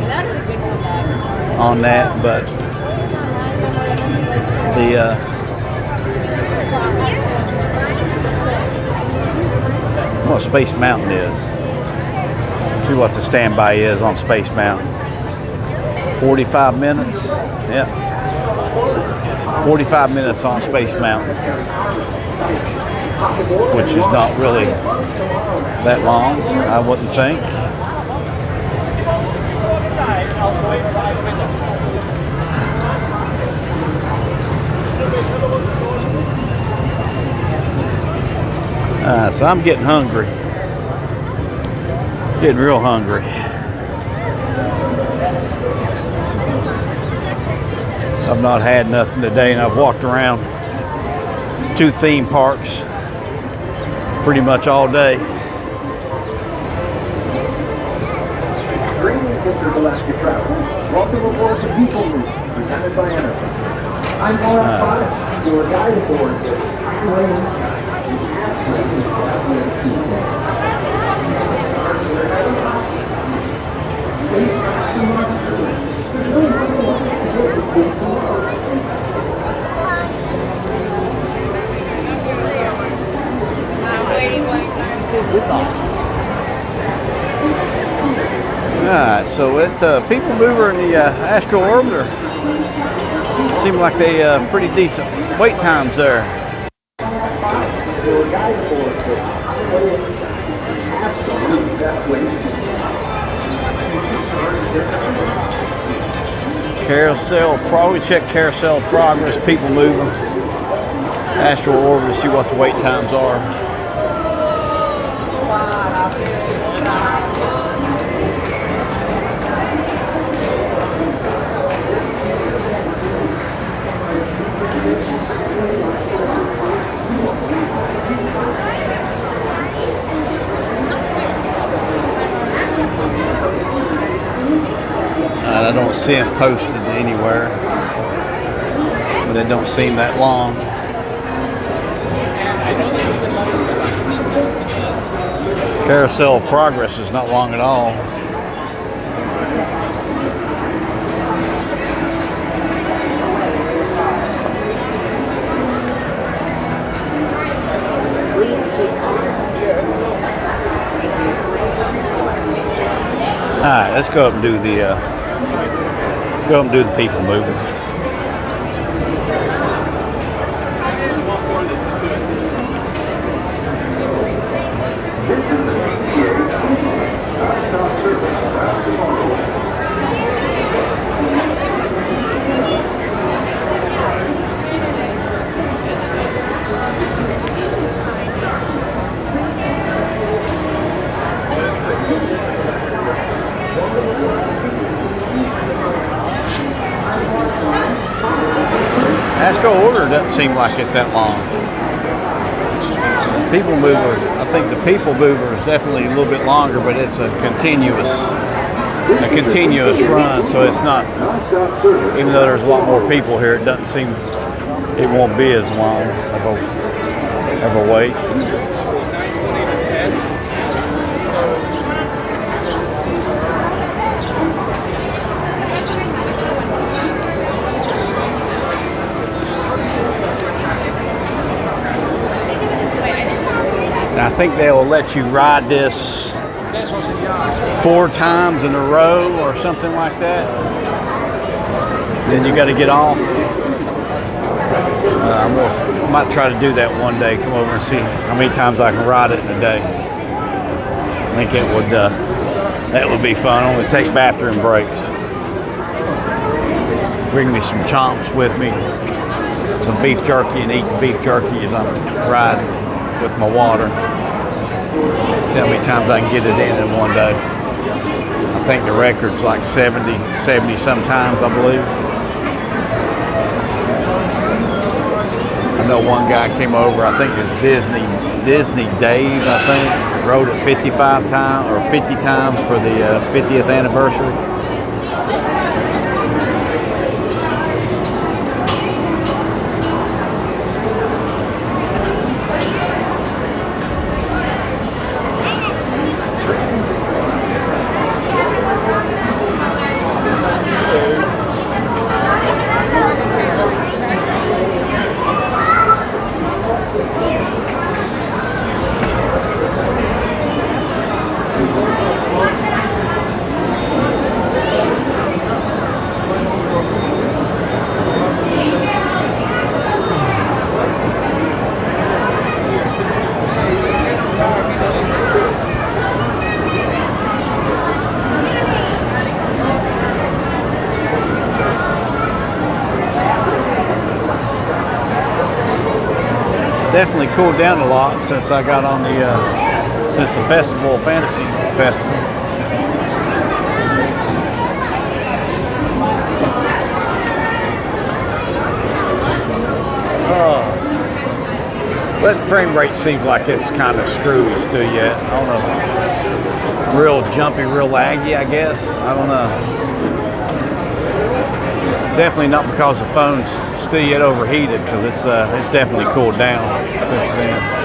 S1: on that, but the what Space Mountain is. See what the standby is on Space Mountain. 45 minutes. Yeah. 45 minutes on Space Mountain, which is not really that long, I wouldn't think. So I'm getting hungry. Getting real hungry. I've not had nothing today, and I've walked around 2 theme parks pretty much all day.
S13: Greetings, intergalactic travelers. Welcome aboard the People Mover, presented by Enterprise.
S14: I'm Laura Five, your guide aboard this highway in the sky. Absolutely love detail. Spacecraft and monster lives. There's no other way to get this big photo.
S12: She said with us.
S1: Alright, so it People Mover and the Astro Orbiter seem like they pretty decent wait times there.
S14: Your guide aboard this highway in the sky. Absolutely best way to see
S1: Carousel, probably check Carousel Progress, People Moving, Astro Orbiter, see what the wait times are. I don't see them posted anywhere, but they don't seem that long. Carousel Progress is not long at all. All right, let's go up and do the go and do the People Moving.
S13: This is the TTA non-stop service around tomorrow.
S1: Astro Orbiter doesn't seem like it's that long. People Mover, I think the People Mover is definitely a little bit longer, but it's a continuous run, so it's not, even though there's a lot more people here, it doesn't seem, it won't be as long of a wait. And I think they'll let you ride this 4 times in a row or something like that. Then you got to get off. I might try to do that one day. Come over and see how many times I can ride it in a day. I think it would. That would be fun. Only take bathroom breaks. Bring me some chomps with me, some beef jerky, and eat the beef jerky as I'm riding with my water. See how many times I can get it in one day. I think the record's like 70 sometimes, I believe. I know one guy came over, I think it was Disney Dave, I think, rode it 55 times or 50 times for the 50th anniversary. Definitely cooled down a lot since I got on the since the festival, Fantasy Festival. But frame rate seems like it's kind of screwy still yet. I don't know. Real jumpy, real laggy, I guess. I don't know. definitely not because the phone's still yet overheated, because it's definitely cooled down since then.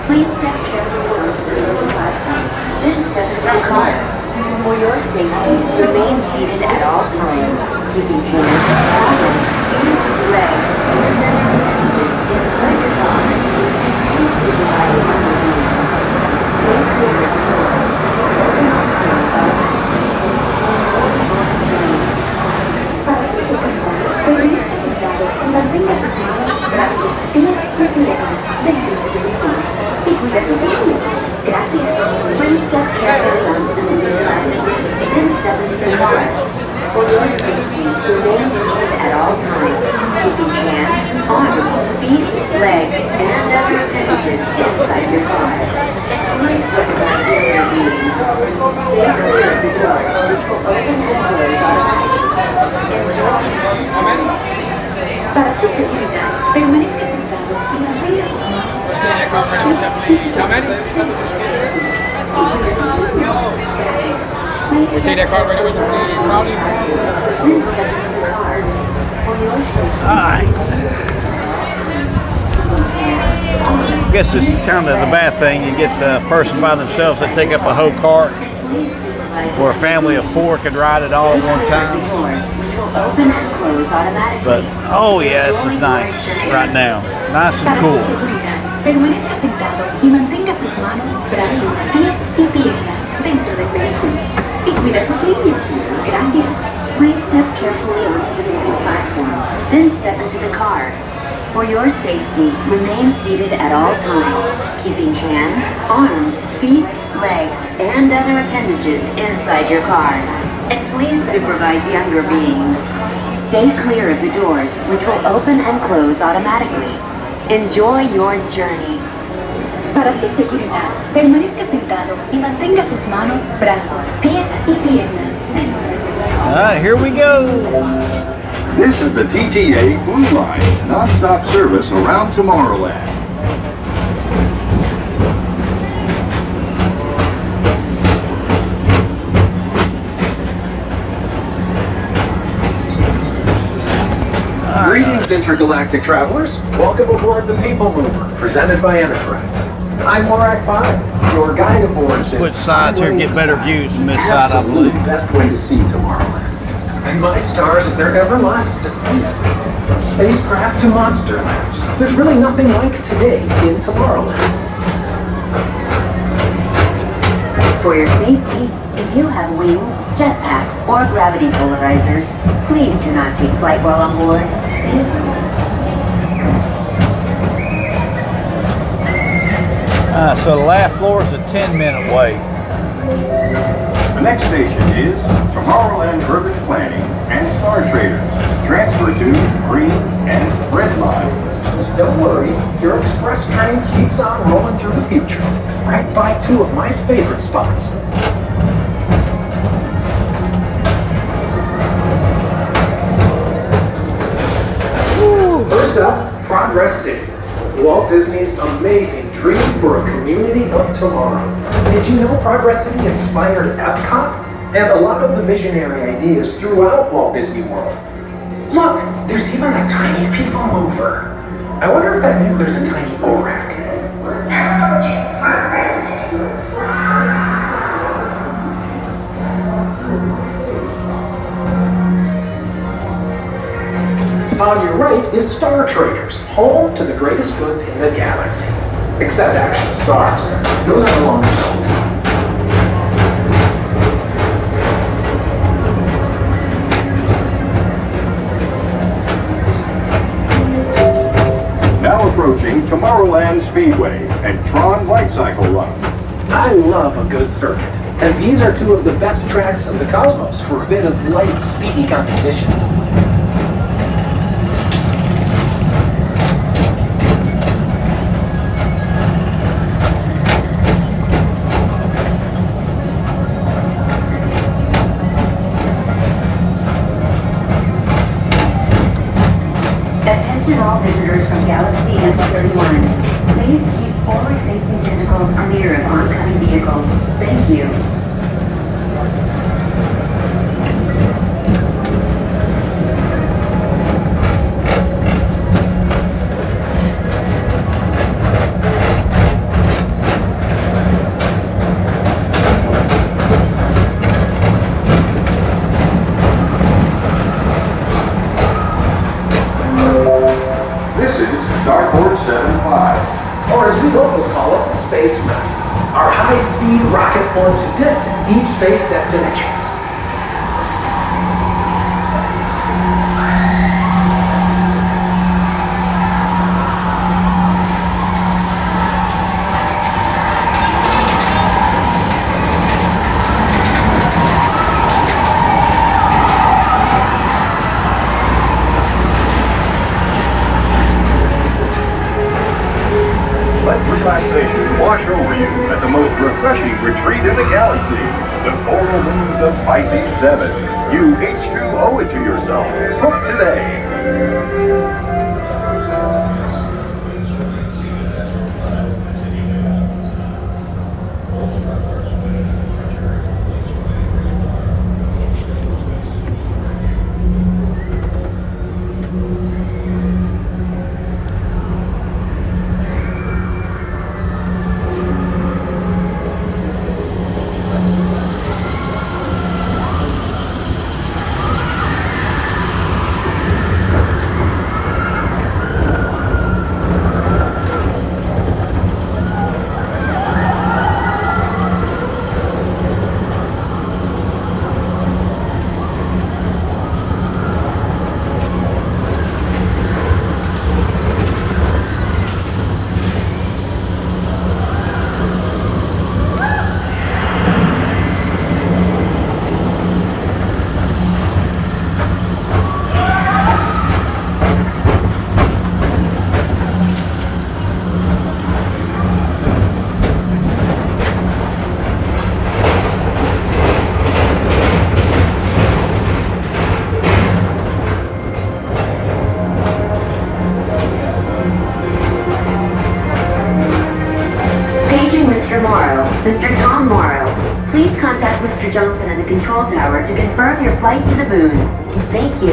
S16: Please step carefully onto the middle platform, then step into the car. For your safety, remain seated at all times, keeping hands, arms, feet, legs, and then inside your car. Please supervise your movements. Stay clear of the doors. Para su seguridad, permanezca sentado y mantenga sus manos, brazos, pies y piernas dentro del vehículo. Y cuida sus niños. Gracias. Please step carefully onto the moving platform, then step into the car. For your safety, remain seated at all times, keeping hands, arms, feet, legs, and other appendages inside your car. And please supervise your beings. Stay clear of the doors, which will open and close automatically. Enjoy. Para su seguridad, permanezca sentado y mantenga sus manos.
S6: We take that car right away to the crowd.
S1: Alright. I guess this is kind of the bad thing. You get the person by themselves that take up a whole cart, where a family of 4 could ride it all at one time. But, oh yeah, this is nice right now. Nice and cool.
S16: Permanezca sentado y mantenga sus manos, brazos, pies y piernas dentro del vehículo. Y cuida a sus niños. Gracias. Please step carefully onto the moving platform, then step into the car. For your safety, remain seated at all times, keeping hands, arms, feet, legs, and other appendages inside your car. And please supervise younger beings. Stay clear of the doors, which will open and close automatically. Enjoy your journey. Para su seguridad, permanezca sentado y mantenga sus manos, brazos, pies y piernas dentro del vehículo.
S1: Alright, here we go.
S17: This is the TTA Blue Line, non-stop service around Tomorrowland.
S18: Greetings, intergalactic travelers. Welcome aboard the People Mover, presented by Enterprise. I'm Morak 5, your guide aboard.
S1: Switch sides here, get better views from this side, I believe.
S18: The best way to see Tomorrowland. And my stars, is there ever lots to see? From spacecraft to monster labs, there's really nothing like today in Tomorrowland.
S16: For your safety, if you have wings, jetpacks, or gravity polarizers, please do not take flight while on board. Thank you.
S1: So the last floor is a 10-minute wait.
S17: The next station is Tomorrowland Urban Planning and Star Traders. Transfer to green and red lines.
S18: Don't worry, your express train keeps on rolling through the future, right by 2 of my favorite spots. First up, Progress City. Walt Disney's amazing dream for a community of tomorrow. Did you know Progress City inspired Epcot? And a lot of the visionary ideas throughout Walt Disney World. Look, there's even a tiny people mover. I wonder if that means there's a tiny ORAC.
S13: We're now approaching Progress City.
S18: On your right is Star Traders, home to the greatest goods in the galaxy. Except actual stars. Those are no longer sold.
S17: approaching Tomorrowland Speedway and Tron Light Cycle Run.
S18: I love a good circuit, and these are two of the best tracks in the cosmos for a bit of light, speedy competition.
S16: Attention all visitors from Galaxy M31. Please keep forward-facing tentacles clear of oncoming vehicles. Thank you.
S17: This is Starport 75.
S18: Or as we locals call it, Space Mountain. Our high-speed rocket port to distant deep space destinations.
S17: Let relaxation wash over you at the most refreshing retreat in the galaxy, the coral moons of Pisces 7. You H2 owe it to yourself. Book today.
S16: Mr. Tom Morrow, please contact Mr. Johnson at the control tower to confirm your flight to the moon. Thank you.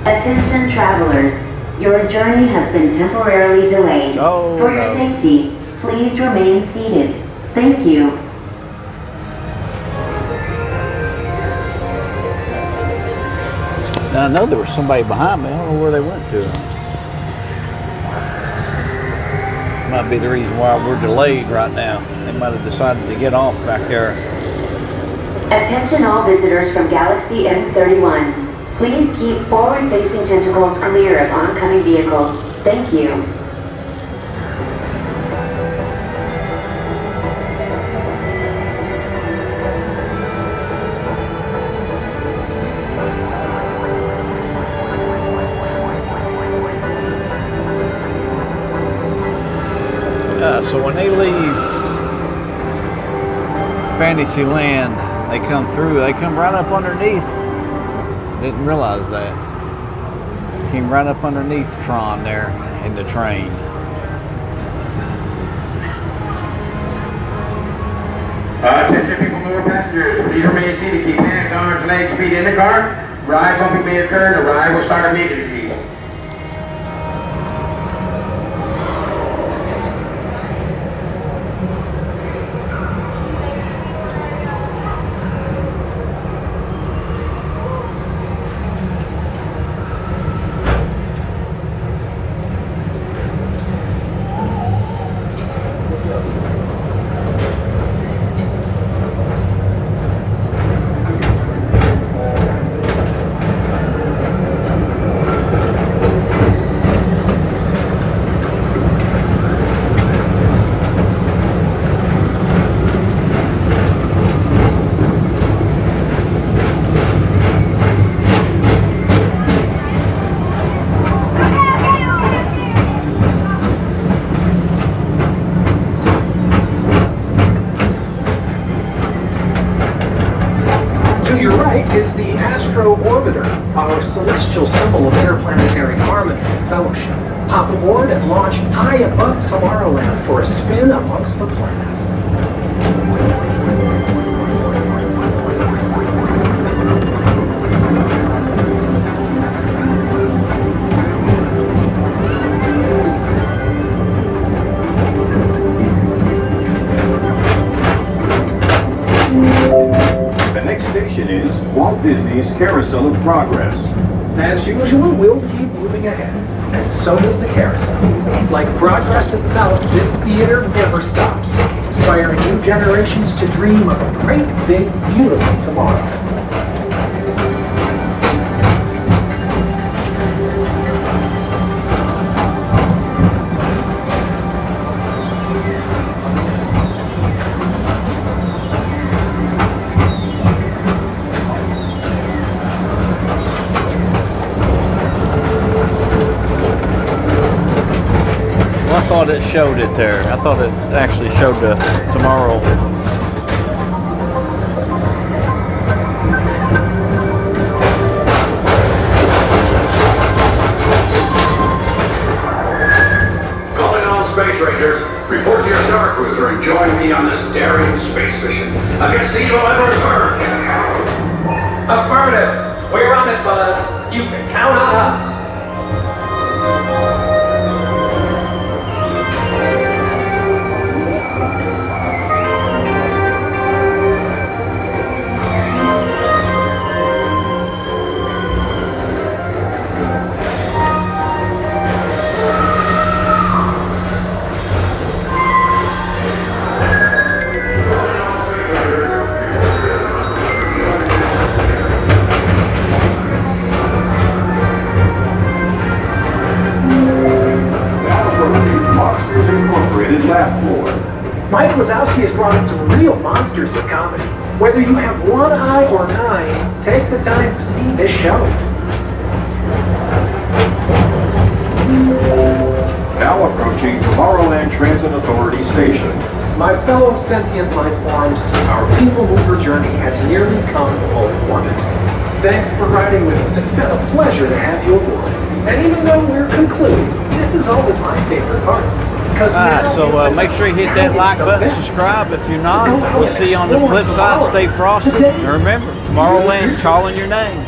S16: Attention travelers, your journey has been temporarily delayed. For your safety, please remain seated. Thank you.
S1: Now, I know there was somebody behind me. I don't know where they went to. Might be the reason why we're delayed right now. They might have decided to get off back there.
S16: Attention all visitors from Galaxy M31. Please keep forward-facing tentacles clear of oncoming vehicles. Thank you.
S1: So when they leave Fantasyland, they come through, they come right up underneath. Didn't realize that. Came right up underneath Tron there in the train.
S19: Attention people, more passengers. Please remain seated. Keep hands, arms, legs, feet in the car. Ride bumping may occur. The ride will start immediately.
S18: right is the Astro Orbiter, our celestial symbol of interplanetary harmony and fellowship. Hop aboard and launch high above Tomorrowland for a spin amongst the planets.
S17: The next station is Walt Disney's Carousel of Progress.
S18: As usual, we'll keep moving ahead, and so does the carousel. Like progress itself, this theater never stops, inspiring new generations to dream of a great, big, beautiful tomorrow.
S1: I thought it showed it there. I thought it actually showed the tomorrow.
S13: Calling all Space Rangers, report to your Star Cruiser and join me on this daring space mission against the evil Emperor's Herd.
S18: Affirmative. We're on it, Buzz. You can count on us.
S17: Monsters Incorporated laugh floor.
S18: Mike Wazowski has brought in some real monsters of comedy. Whether you have one eye or nine, take the time to see this show.
S17: Now approaching Tomorrowland Transit Authority Station.
S18: My fellow sentient life forms, our people mover journey has nearly come full orbit. Thanks for riding with us. It's been a pleasure to have you aboard. And even though we're concluding, this is always my favorite part.
S1: So make sure you hit that like button, subscribe if you're not. We'll see you on the flip side. Stay frosty. And remember, Tomorrowland's calling your name.